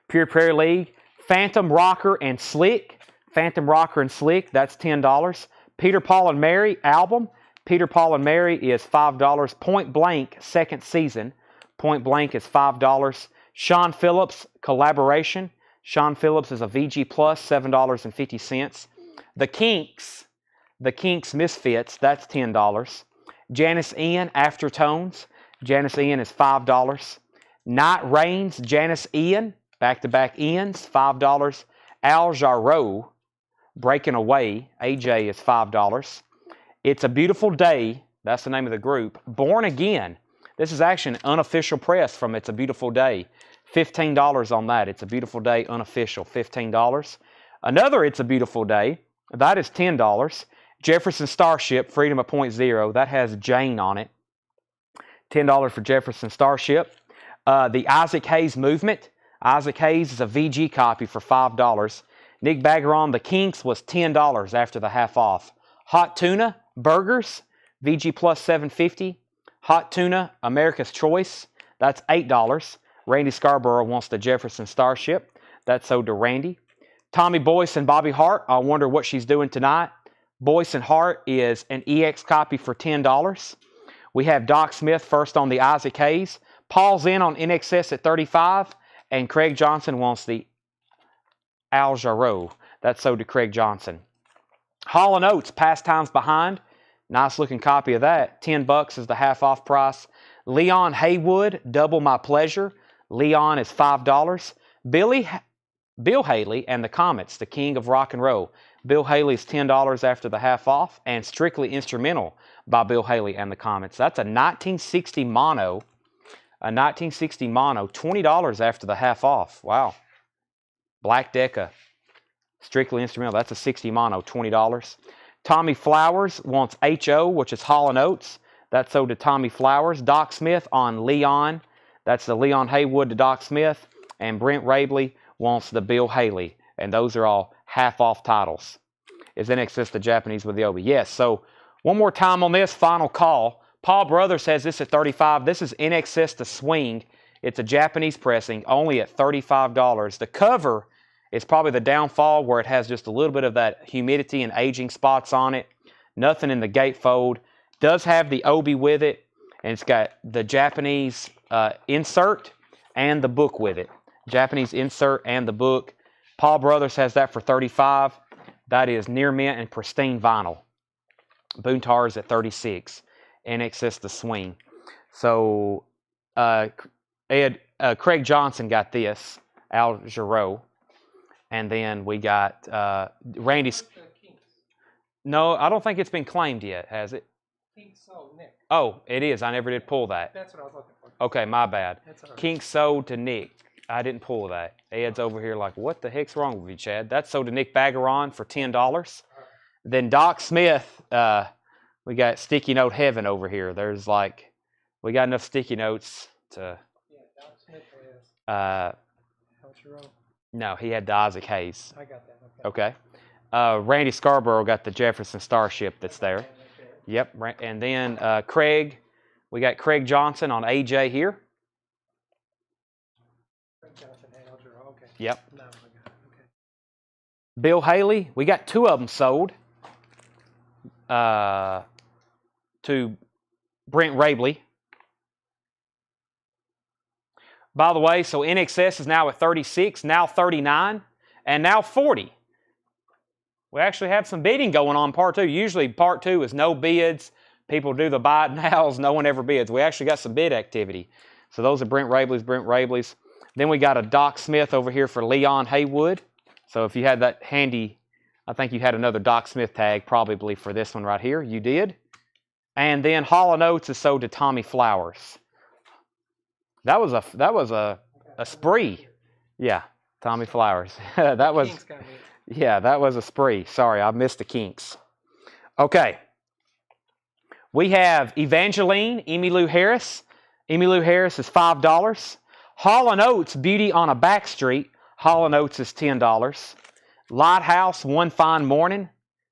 Pure Prairie League. Phantom Rocker and Slick. Phantom Rocker and Slick, that's $10. Peter, Paul, and Mary album. Peter, Paul, and Mary is $5. Point Blank, second season. Point Blank is $5. Sean Phillips, collaboration. Sean Phillips is a VG Plus, $7.50. The Kinks Misfits, that's $10. Janice Ian, Aftertones. Janice Ian is $5. Night Rains, Janice Ian, back-to-back Ians, $5. Al Jarreau, Breaking Away, AJ is $5. It's a Beautiful Day, that's the name of the group. Born Again, this is actually an unofficial press from It's a Beautiful Day. $15 on that. It's a Beautiful Day unofficial, $15. Another It's a Beautiful Day, That is $10. Jefferson Starship, Freedom of Point Zero. That has Jane on it. $10 for Jefferson Starship. The Isaac Hayes Movement. Isaac Hayes is a VG copy for $5. Nick Baggeron, The Kinks was $10 after the half off. Hot Tuna, Burgers, VG plus $7.50. Hot Tuna, America's Choice, that's $8. Randy Scarborough wants the Jefferson Starship. That's sold to Randy. Tommy Boyce and Bobby Hart, I wonder what she's doing tonight. Boyce and Hart is an EX copy for $10. We have Doc Smith first on the Isaac Hayes. Paul's in on NXS at $35. And Craig Johnson wants the Al Jarreau. That's sold to Craig Johnson. Hall & Oates, Pastimes Behind. Nice looking copy of that. $10 is the half off price. Leon Haywood, Double My Pleasure. Leon is $5. Bill Haley and the Comets, the king of rock and roll. Bill Haley is $10 after the half off. And Strictly Instrumental by Bill Haley and the Comets. That's a 1960 mono. A 1960 mono, $20 after the half off. Wow. Black Decca, Strictly Instrumental. That's a 60 mono, $20. Tommy Flowers wants HO, which is Hall & Oates. That's sold to Tommy Flowers. Doc Smith on Leon. That's the Leon Haywood to Doc Smith. And Brent Rabley wants the Bill Haley. And those are all half-off titles. Is NXS the Japanese with the Obi? Yes. So one more time on this, final call. Paul Brothers has this at $35. This is NXS to Swing. It's a Japanese pressing, only at $35. The cover is probably the downfall where it has just a little bit of that humidity and aging spots on it. Nothing in the gatefold. Does have the Obi with it, and it's got the Japanese insert and the book with it. Japanese insert and the book. Paul Brothers has that for $35. That is near mint and pristine vinyl. Boontar is at $36. NXS the Swing. So Craig Johnson got this, Al Jarreau. And then we got Randy. No, I don't think it's been claimed yet, has it? Kinks sold Nick. Oh, it is. I never did pull that. That's what I was looking for. Okay, my bad. That's all right. Kinks sold to Nick. I didn't pull that. Ed's over here like, what the heck's wrong with you, Chad? That's sold to Nick Baggeron for $10. Right. Then Doc Smith, we got Sticky Note Heaven over here. There's like, we got enough sticky notes to. Yeah, Doc Smith has. No, he had the Isaac Hayes. I got that. Okay. Randy Scarborough got the Jefferson Starship that's there. Yep. And then Craig, we got Craig Johnson on AJ here. Craig Johnson, okay. Yep. No, I got it. Okay. Bill Haley, we got two of them sold to Brent Rabley. By the way, so NXS is now at 36, now 39, and now 40. We actually have some bidding going on part two. Usually part two is no bids. People do the buy it nows. No one ever bids. We actually got some bid activity. So those are Brent Rabley's. Then we got a Doc Smith over here for Leon Haywood. So if you had that handy, I think you had another Doc Smith tag probably for this one right here. You did. And then Hall & Oates is sold to Tommy Flowers. That was a spree. Yeah, Tommy Flowers. that was a spree. Sorry, I missed the Kinks. Okay. We have Evangeline, Emmylou Harris. Emmylou Harris is $5. Hall & Oates, Beauty on a Back Street. Hall & Oates is $10. Lighthouse, One Fine Morning.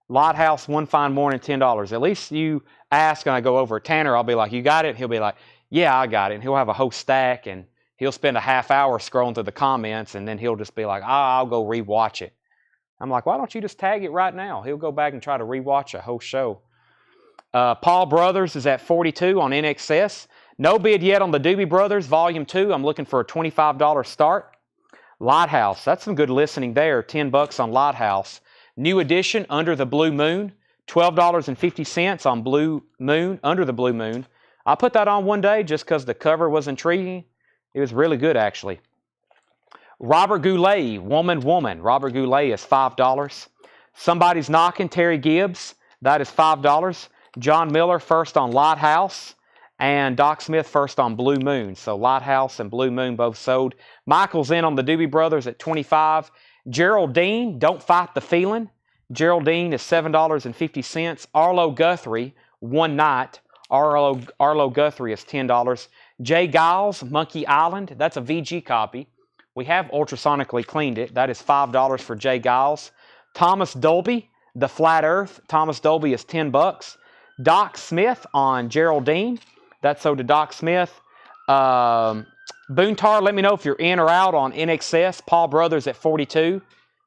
Lighthouse, One Fine Morning, $10. At least you ask and I go over. Tanner, I'll be like, you got it? He'll be like, yeah, I got it. And he'll have a whole stack, and he'll spend a half hour scrolling through the comments, and then he'll just be like, I'll go rewatch it. I'm like, why don't you just tag it right now? He'll go back and try to rewatch a whole show. Paul Brothers is at 42 on NXS. No bid yet on the Doobie Brothers, Volume 2. I'm looking for a $25 start. Lighthouse, that's some good listening there. $10 on Lighthouse. New edition, Under the Blue Moon. $12.50 on Blue Moon, Under the Blue Moon. I put that on one day just because the cover was intriguing. It was really good, actually. Robert Goulet, Woman. Robert Goulet is $5. Somebody's Knocking, Terry Gibbs. That is $5. John Miller first on Lighthouse. And Doc Smith first on Blue Moon. So Lighthouse and Blue Moon both sold. Michael's in on the Doobie Brothers at $25. Geraldine, Don't Fight the Feeling. Geraldine is $7.50. Arlo Guthrie, one night. Arlo Guthrie is $10. Jay Giles, Monkey Island, that's a VG copy. We have ultrasonically cleaned it. That is $5 for Jay Giles. Thomas Dolby, The Flat Earth. Thomas Dolby is $10. Doc Smith on Geraldine. That's sold to Doc Smith. Boontar, let me know if you're in or out on NXS. Paul Brothers at 42.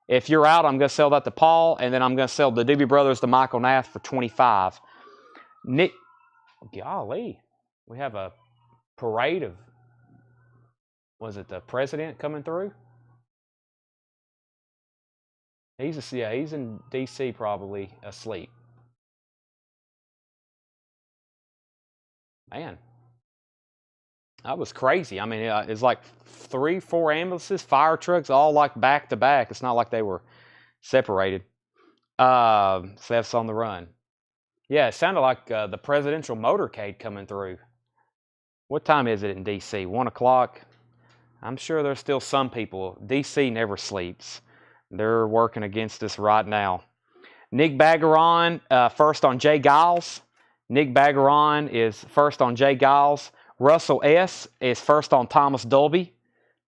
If you're out, I'm going to sell that to Paul, and then I'm going to sell the Doobie Brothers to Michael Nath for 25. Nick, golly, we have a parade of, was it the president coming through? He's in D.C. probably asleep. Man, that was crazy. I mean, it's like 3-4 ambulances, fire trucks, all like back to back. It's not like they were separated. Seth's on the run. Yeah, it sounded like the presidential motorcade coming through. What time is it in D.C.? 1 o'clock? I'm sure there's still some people. D.C. never sleeps. They're working against us right now. Nick Bagaron, first on Jay Giles. Nick Bagaron is first on Jay Giles. Russell S. is first on Thomas Dolby.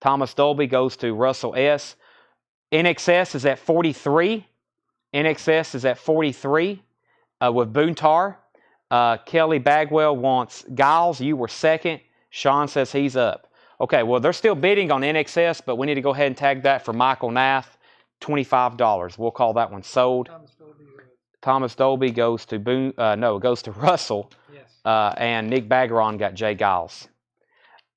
Thomas Dolby goes to Russell S. NXS is at 43. NXS is at 43 with Boontar. Kelly Bagwell wants Giles. You were second. Sean says he's up. Okay, well, they're still bidding on NXS, but we need to go ahead and tag that for Michael Nath, $25. We'll call that one sold. Thomas Dolby goes to goes to Russell. Yes. And Nick Bagaron got Jay Giles.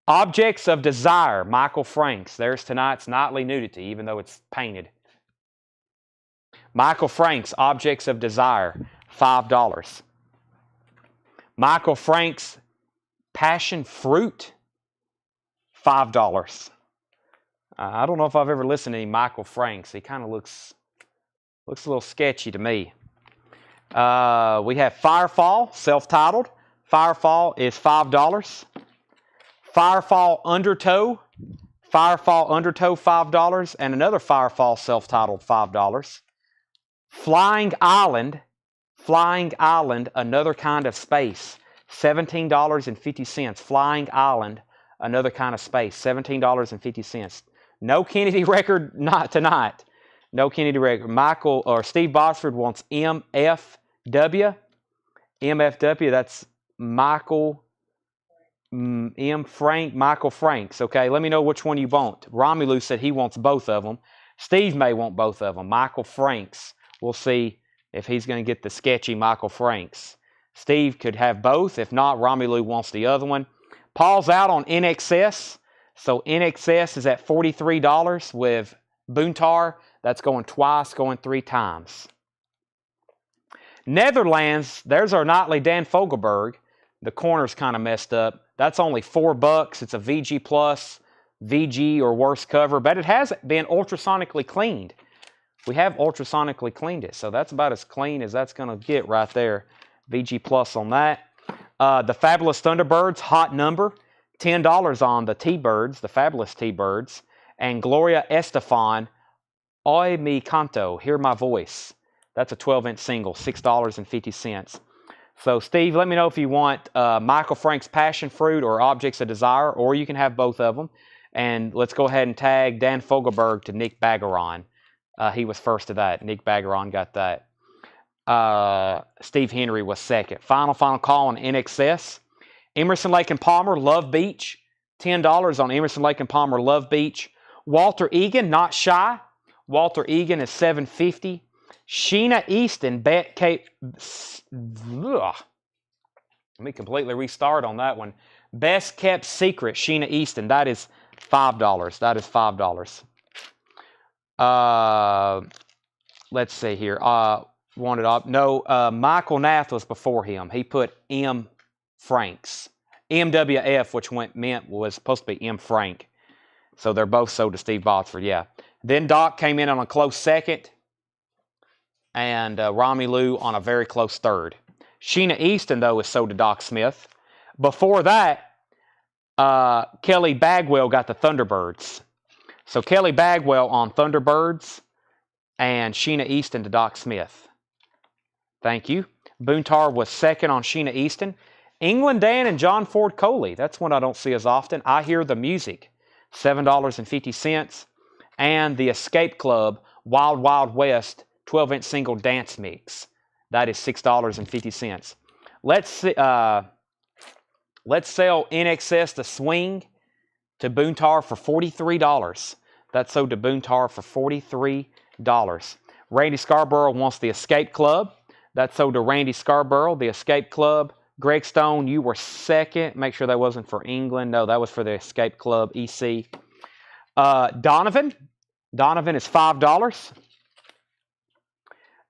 Objects of Desire, Michael Franks. There's tonight's nightly nudity, even though it's painted. Michael Franks, Objects of Desire, $5. Michael Franks, Passion Fruit, $5. I don't know if I've ever listened to any Michael Franks. He kind of looks a little sketchy to me. We have Firefall, self-titled. Firefall is $5. Firefall Undertow, $5. And another Firefall self-titled, $5. Flying Island, Another Kind of Space, $17.50. Flying Island, Another Kind of Space, $17.50. No Kennedy record, not tonight. No Kennedy record. Steve Botsford wants MFW. MFW, that's Michael Michael Franks. Okay, let me know which one you want. Romelu said he wants both of them. Steve may want both of them. Michael Franks. We'll see if he's going to get the sketchy Michael Franks. Steve could have both. If not, Romelu wants the other one. Paul's out on NXS. So NXS is at $43 with Boontar. That's going twice, going 3 times. Netherlands, there's our nightly Dan Fogelberg. The corner's kind of messed up. That's only $4. It's a VG Plus, VG or worse cover, but it hasn't been ultrasonically cleaned. We have ultrasonically cleaned it, so that's about as clean as that's going to get right there. VG Plus on that. The Fabulous Thunderbirds, hot number, $10 on the T-Birds, the Fabulous T-Birds. And Gloria Estefan, Oye Mi Canto, Hear My Voice. That's a 12-inch single, $6.50. So, Steve, let me know if you want Michael Frank's Passion Fruit or Objects of Desire, or you can have both of them. And let's go ahead and tag Dan Fogelberg to Nick Bagaron. He was first to that. Nick Bagaron got that. Steve Henry was second. Final call on NXS. Emerson, Lake and Palmer, Love Beach. $10 on Emerson, Lake and Palmer, Love Beach. Walter Egan, Not Shy. Walter Egan is $7.50. Sheena Easton, Bet Cape. Let me completely restart on that one. Best Kept Secret, Sheena Easton. That is $5. That is $5. Let's see here. Wanted up. No, Michael Nath was before him. He put M. Franks. MWF, which was supposed to be M. Frank. So they're both sold to Steve Botsford, yeah. Then Doc came in on a close second. And Romelu on a very close third. Sheena Easton, though, is sold to Doc Smith. Before that, Kelly Bagwell got the Thunderbirds. So Kelly Bagwell on Thunderbirds And Sheena Easton to Doc Smith. Thank you. Boontar was second on Sheena Easton. England Dan and John Ford Coley. That's one I don't see as often. I Hear the Music. $7.50. And the Escape Club Wild Wild West 12-inch single dance mix. That is $6.50. Let's sell In Excess the Swing to Boontar for $43. That's sold to Boontar for $43. Randy Scarborough wants the Escape Club. That's sold to Randy Scarborough, the Escape Club. Greg Stone, you were second. Make sure that wasn't for England. No, that was for the Escape Club, EC. Donovan is $5.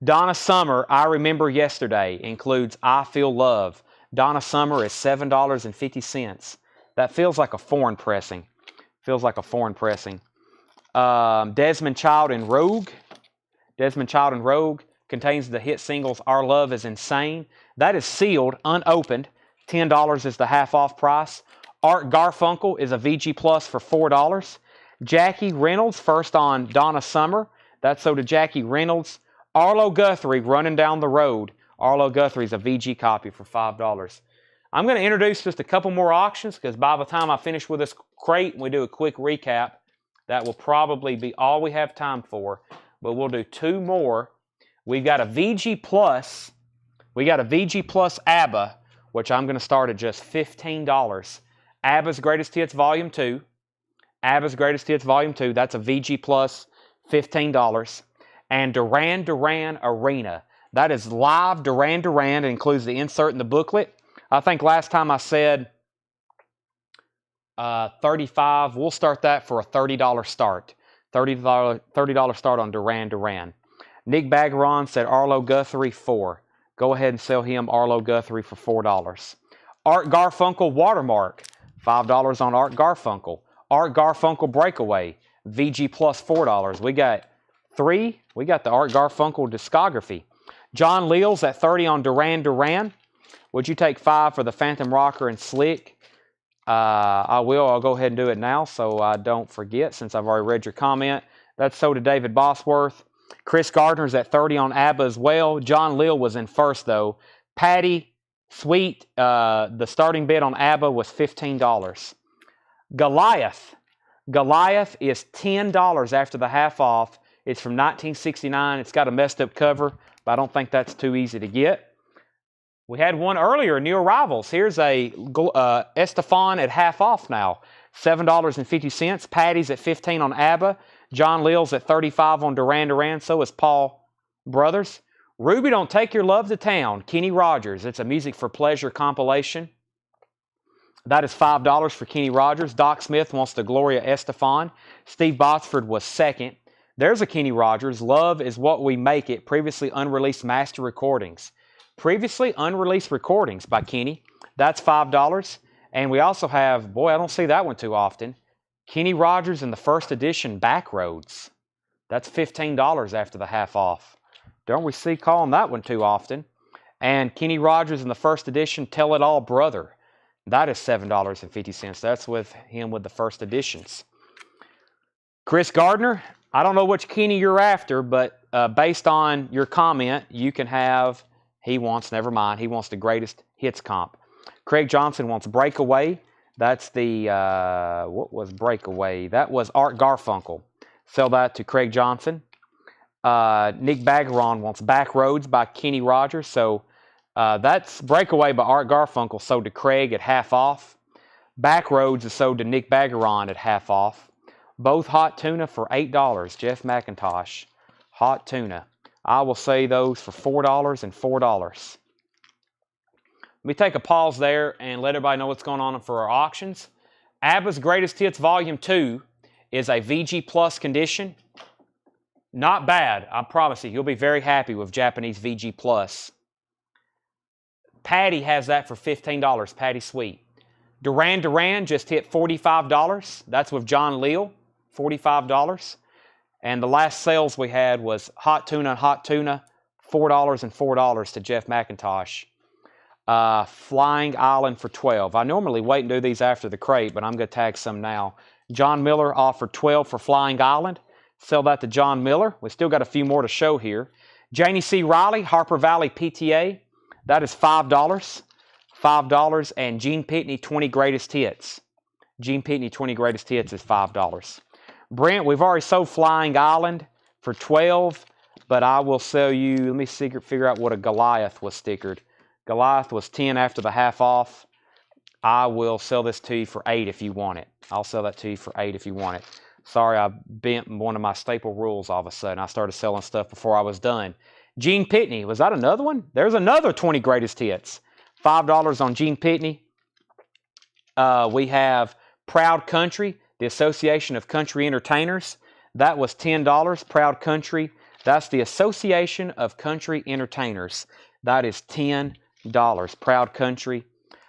Donna Summer, I Remember Yesterday, includes I Feel Love. Donna Summer is $7.50. That feels like a foreign pressing. Desmond Child and Rogue. Desmond Child and Rogue contains the hit singles Our Love is Insane. That is sealed, unopened. $10 is the half-off price. Art Garfunkel is a VG Plus for $4. Jackie Reynolds, first on Donna Summer. That's sold to Jackie Reynolds. Arlo Guthrie, Running Down the Road. Arlo Guthrie's a VG copy for $5. I'm going to introduce just a couple more auctions because by the time I finish with this crate and we do a quick recap, that will probably be all we have time for. But we'll do two more. We've got a VG Plus. We got a VG Plus ABBA, which I'm going to start at just $15. ABBA's Greatest Hits Volume 2. ABBA's Greatest Hits Volume 2. That's a VG Plus, $15. And Duran Duran Arena. That is live Duran Duran. It includes the insert in the booklet. I think last time I said $35. We'll start that for a $30 start. $30 start on Duran Duran. Nick Bagaron said Arlo Guthrie, $4. Go ahead and sell him Arlo Guthrie for $4. Art Garfunkel Watermark, $5 on Art Garfunkel. Art Garfunkel Breakaway, VG Plus $4. We got three. We got the Art Garfunkel discography. John Leals at $30 on Duran Duran. Would you take $5 for the Phantom Rocker and Slick? I will. I'll go ahead and do it now so I don't forget since I've already read your comment. That's sold to David Bosworth. Chris Gardner's at $30 on ABBA as well. John Leal was in first though. Patty Sweet, the starting bid on ABBA was $15. Goliath is $10 after the half off. It's from 1969. It's got a messed up cover, but I don't think that's too easy to get. We had one earlier, new arrivals. Here's a Estefan at half off now, $7.50. Patty's at $15 on ABBA. John Leal's at $35 on Duran Duran. So is Paul Brothers. Ruby Don't Take Your Love to Town, Kenny Rogers. It's a Music for Pleasure compilation. That is $5 for Kenny Rogers. Doc Smith wants the Gloria Estefan. Steve Botsford was second. There's a Kenny Rogers. Love Is What We Make It. Previously unreleased master recordings. Previously unreleased recordings by Kenny. That's $5. And we also have, boy, I don't see that one too often, Kenny Rogers in the first edition Backroads. That's $15 after the half off. Don't we see calling that one too often? And Kenny Rogers in the first edition Tell It All Brother. That is $7.50. That's with him with the first editions. Chris Gardner, I don't know which Kenny you're after, but based on your comment, you can have, he wants the Greatest Hits comp. Craig Johnson wants Breakaway. That's the, what was Breakaway? That was Art Garfunkel. Sell that to Craig Johnson. Nick Bagaron wants Backroads by Kenny Rogers. So that's Breakaway by Art Garfunkel sold to Craig at half off. Backroads is sold to Nick Bagaron at half off. Both hot tuna for $8. Jeff McIntosh. Hot tuna. I will say those for $4 and $4. Let me take a pause there and let everybody know what's going on for our auctions. ABBA's Greatest Hits Volume 2 is a VG Plus condition. Not bad, I promise you. You'll be very happy with Japanese VG Plus. Patty has that for $15, Patty Sweet. Duran Duran just hit $45. That's with John Leal, $45. And the last sales we had was Hot Tuna, $4 and $4 to Jeff McIntosh. Flying Island for $12. I normally wait and do these after the crate, but I'm going to tag some now. John Miller offered $12 for Flying Island. Sell that to John Miller. We still got a few more to show here. Janie C. Riley, Harper Valley PTA. That is $5. $5. And Gene Pitney, 20 Greatest Hits. Gene Pitney, 20 Greatest Hits is $5. Brent, we've already sold Flying Island for $12, but I will sell you, let me figure out what a Goliath was stickered. Goliath was $10 after the half off. I will sell this to you for $8 if you want it. I'll sell that to you for $8 if you want it. Sorry, I bent one of my staple rules all of a sudden. I started selling stuff before I was done. Gene Pitney, was that another one? There's another 20 Greatest Hits. $5 on Gene Pitney. We have Proud Country, the Association of Country Entertainers. That was $10. Proud Country. That's the Association of Country Entertainers. That is $10. Proud Country.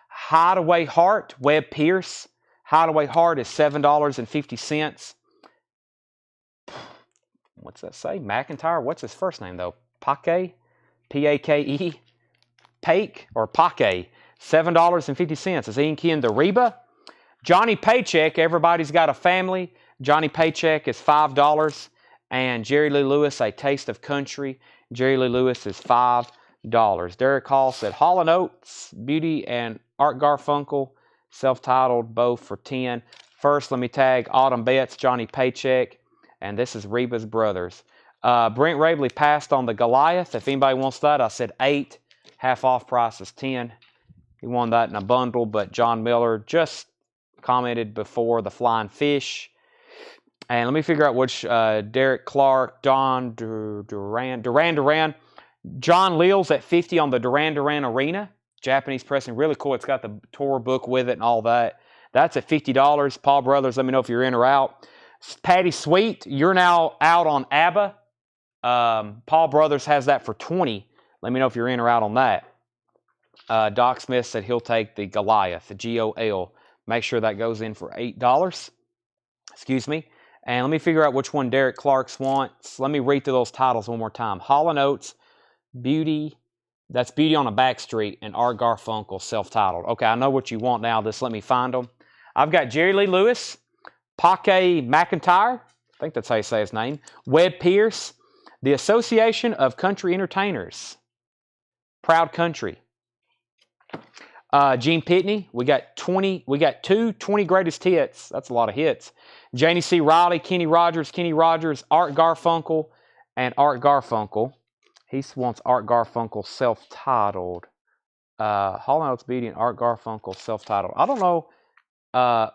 Hideaway Heart, Webb Pierce. Hideaway Heart is $7.50. What's that say? McIntyre? What's his first name, though? Pake? P-A-K-E? Pake or Pake? $7.50. Is he in the Reba? Johnny Paycheck, Everybody's Got a Family. Johnny Paycheck is $5. And Jerry Lee Lewis, A Taste of Country. Jerry Lee Lewis is $5. Derek Hall said Hall & Oates, Beauty and Art Garfunkel, self-titled, both for $10. First, let me tag Autumn Betts, Johnny Paycheck, and this is Reba's Brothers. Brent Rabley passed on the Goliath. If anybody wants that, I said $8. Half off price is $10. He won that in a bundle, but John Miller just commented before the Flying Fish. And let me figure out which Derek Clark, Don Duran. John Leals at $50 on the Duran Arena. Japanese pressing, really cool. It's got the tour book with it and all that. That's at $50. Paul Brothers, let me know if you're in or out. Patty Sweet, you're now out on ABBA. Paul Brothers has that for $20. Let me know if you're in or out on that. Doc Smith said he'll take the Goliath, the G-O-L. Make sure that goes in for $8. Excuse me. And let me figure out which one Derek Clark's wants. Let me read through those titles one more time. Hall & Oates, Beauty. That's Beauty on a Back Street, and Art Garfunkel, self-titled. Okay, I know what you want now. Just let me find them. I've got Jerry Lee Lewis, Pake McIntyre. I think that's how you say his name. Webb Pierce, the Association of Country Entertainers. Proud Country. Gene Pitney. We got two 20 Greatest Hits. That's a lot of hits. Janie C. Riley, Kenny Rogers, Art Garfunkel, and Art Garfunkel. He wants Art Garfunkel self-titled. Hall & Oates Beauty and Art Garfunkel self-titled. I don't know.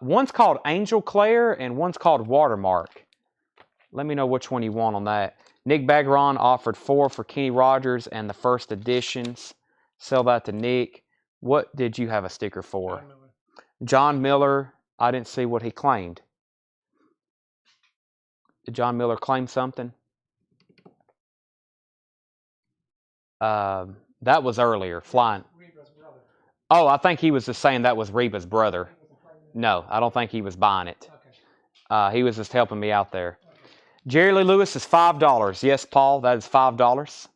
One's called Angel Clare and one's called Watermark. Let me know which one you want on that. Nick Bagron offered $4 for Kenny Rogers and the first editions. Sell that to Nick. What did you have a sticker for? John Miller. I didn't see what he claimed. Did John Miller claim something? That was earlier. Flying. Oh, I think he was just saying that was Reba's brother. No, I don't think he was buying it. He was just helping me out there. Jerry Lee Lewis is $5. Yes, Paul, that is $5.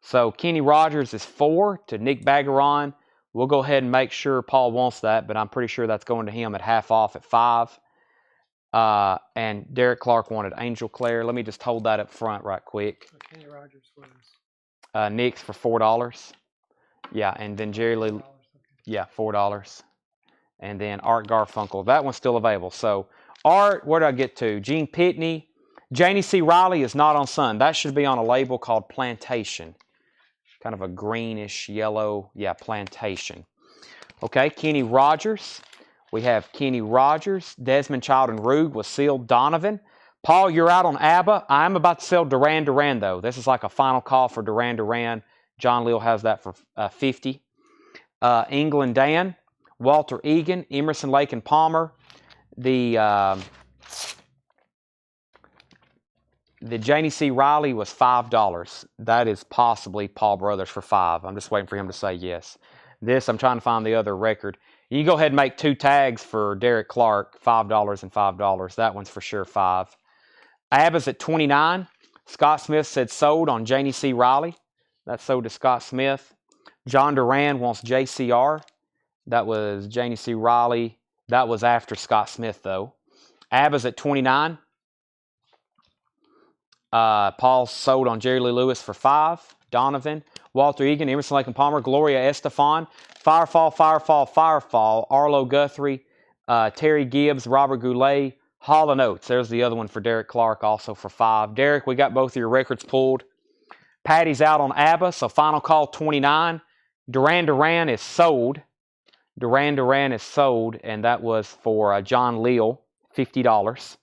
So Kenny Rogers is $4 to Nick Bagron. We'll go ahead and make sure Paul wants that, but I'm pretty sure that's going to him at half off at $5. And Derek Clark wanted Angel Clare. Let me just hold that up front right quick. Kenny Rogers was Nick's for $4. Yeah, and then Jerry Lee. $4. Yeah, $4. And then Art Garfunkel. That one's still available. So Art, where did I get to? Gene Pitney. Janie C. Riley is not on Sun. That should be on a label called Plantation. Kind of a greenish yellow. Yeah, Plantation. Okay, Kenny Rogers. We have Kenny Rogers. Desmond Child and Rube was sealed. Donovan. Paul, you're out on ABBA. I'm about to sell Duran, though. This is like a final call for Duran. John Leal has that for $50. England Dan. Walter Egan. Emerson, Lake and Palmer. The Janie C. Riley was $5. That is possibly Paul Brothers for $5. I'm just waiting for him to say yes. This, I'm trying to find the other record. You can go ahead and make 2 tags for Derek Clark, $5 and $5. That one's for sure $5. ABBA's at $29. Scott Smith said sold on Janie C. Riley. That's sold to Scott Smith. John Duran wants JCR. That was Janie C. Riley. That was after Scott Smith, though. ABBA's at $29. Paul sold on Jerry Lee Lewis for $5. Donovan, Walter Egan, Emerson, Lake and Palmer, Gloria Estefan, Firefall, Arlo Guthrie, Terry Gibbs, Robert Goulet, Hall & Oates. There's the other one for Derek Clark, also for $5. Derek, we got both of your records pulled. Patty's out on ABBA, so final call 29. Duran is sold. Duran is sold, and that was for John Leal, $50.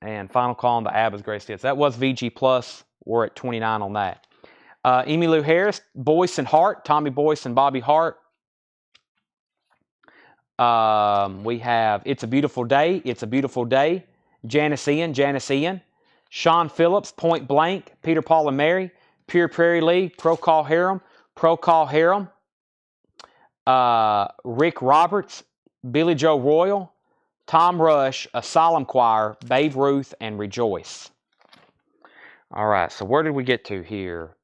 And final call on the ABBA's Greatest Hits. That was VG Plus. We're at 29 on that. Emmylou Harris, Boyce and Hart, Tommy Boyce and Bobby Hart. We have It's a Beautiful Day, Janice Ian. Sean Phillips, Point Blank, Peter, Paul, and Mary, Pure Prairie Lee, Procol Harum, Rick Roberts, Billy Joe Royal, Tom Rush, Asylum Choir, Babe Ruth, and Rejoice. All right, so where did we get to here?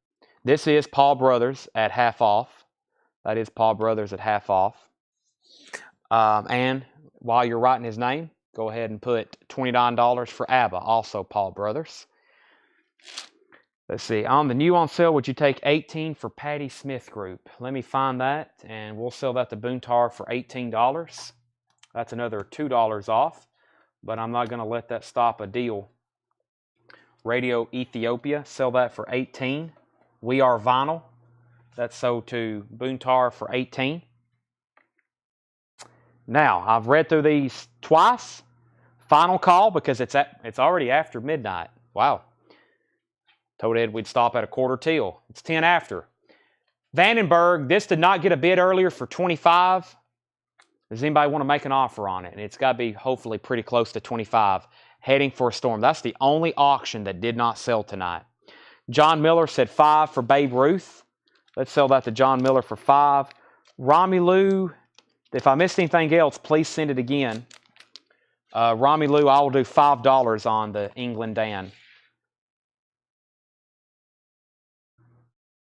This is Paul Brothers at half off. That is Paul Brothers at half off. And while you're writing his name, go ahead and put $29 for ABBA, also Paul Brothers. Let's see, on the new on sale, would you take 18 for Patty Smith Group? Let me find that, and we'll sell that to Boontar for $18. That's another $2 off, but I'm not going to let that stop a deal. Radio Ethiopia, sell that for $18. We Are Vinyl, that's sold to Boontar for $18. Now, I've read through these twice. Final call, because it's already after midnight. Wow. Told Ed we'd stop at a quarter till. It's 10 after. Vandenberg, this did not get a bid earlier for $25. Does anybody want to make an offer on it? And it's got to be hopefully pretty close to $25. Heading for a storm. That's the only auction that did not sell tonight. John Miller said $5 for Babe Ruth. Let's sell that to John Miller for $5. Romelu, if I missed anything else, please send it again. Romelu, I will do $5 on the England Dan.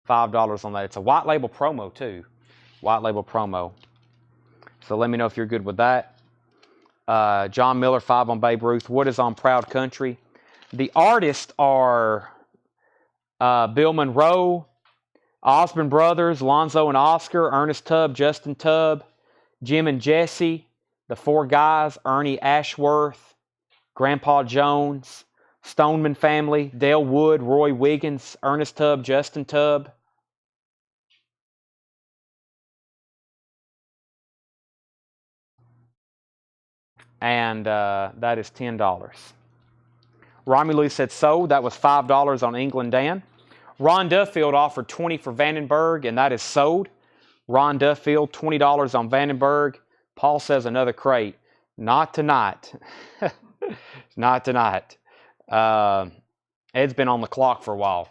$5 on that. It's a white label promo too. White label promo. So let me know if you're good with that. John Miller, $5 on Babe Ruth. Wood is on Proud Country. The artists are Bill Monroe, Osborne Brothers, Lonzo and Oscar, Ernest Tubb, Justin Tubb, Jim and Jesse, the Four Guys, Ernie Ashworth, Grandpa Jones, Stoneman Family, Dale Wood, Roy Wiggins, Ernest Tubb, Justin Tubb. And that is $10. Romelu said sold. That was $5 on England Dan. Ron Duffield offered $20 for Vandenberg, and that is sold. Ron Duffield, $20 on Vandenberg. Paul says another crate. Not tonight. Not tonight. Ed's been on the clock for a while.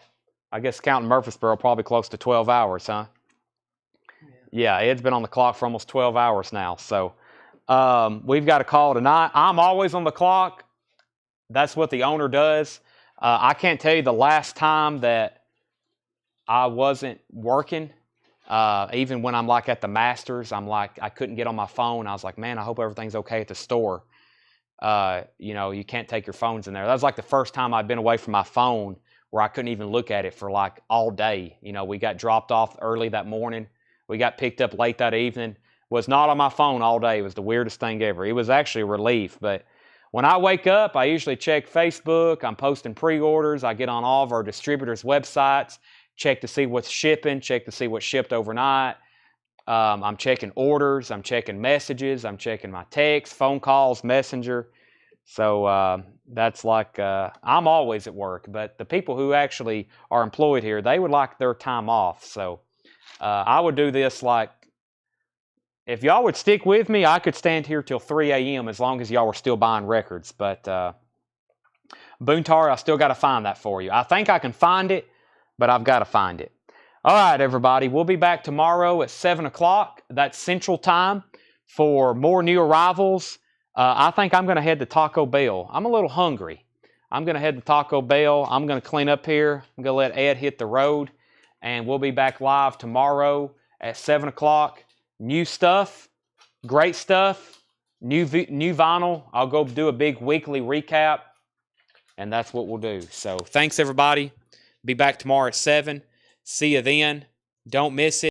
I guess counting Murfreesboro, probably close to 12 hours, huh? Yeah, Ed's been on the clock for almost 12 hours now. So we've got a call tonight. I'm always on the clock. That's what the owner does. I can't tell you the last time that I wasn't working. Even when I'm like at the Masters, I'm like, I couldn't get on my phone. I was like, man, I hope everything's okay at the store. You know, you can't take your phones in there. That was like the first time I'd been away from my phone where I couldn't even look at it for like all day. You know, we got dropped off early that morning. We got picked up late that evening. Was not on my phone all day. It was the weirdest thing ever. It was actually a relief. But when I wake up, I usually check Facebook. I'm posting pre-orders. I get on all of our distributors' websites, check to see what's shipping, check to see what's shipped overnight. I'm checking orders. I'm checking messages. I'm checking my texts, phone calls, messenger. So that's like, I'm always at work. But the people who actually are employed here, they would like their time off. So I would do this like, if y'all would stick with me, I could stand here till 3 a.m. as long as y'all were still buying records. But Boontar, I still got to find that for you. I think I can find it, but I've got to find it. All right, everybody. We'll be back tomorrow at 7 o'clock. That's Central Time for more new arrivals. I think I'm going to head to Taco Bell. I'm a little hungry. I'm going to head to Taco Bell. I'm going to clean up here. I'm going to let Ed hit the road. And we'll be back live tomorrow at 7 o'clock. New stuff, great stuff, new vinyl. I'll go do a big weekly recap. And that's what we'll do. So thanks, everybody. Be back tomorrow at 7. See you then. Don't miss it.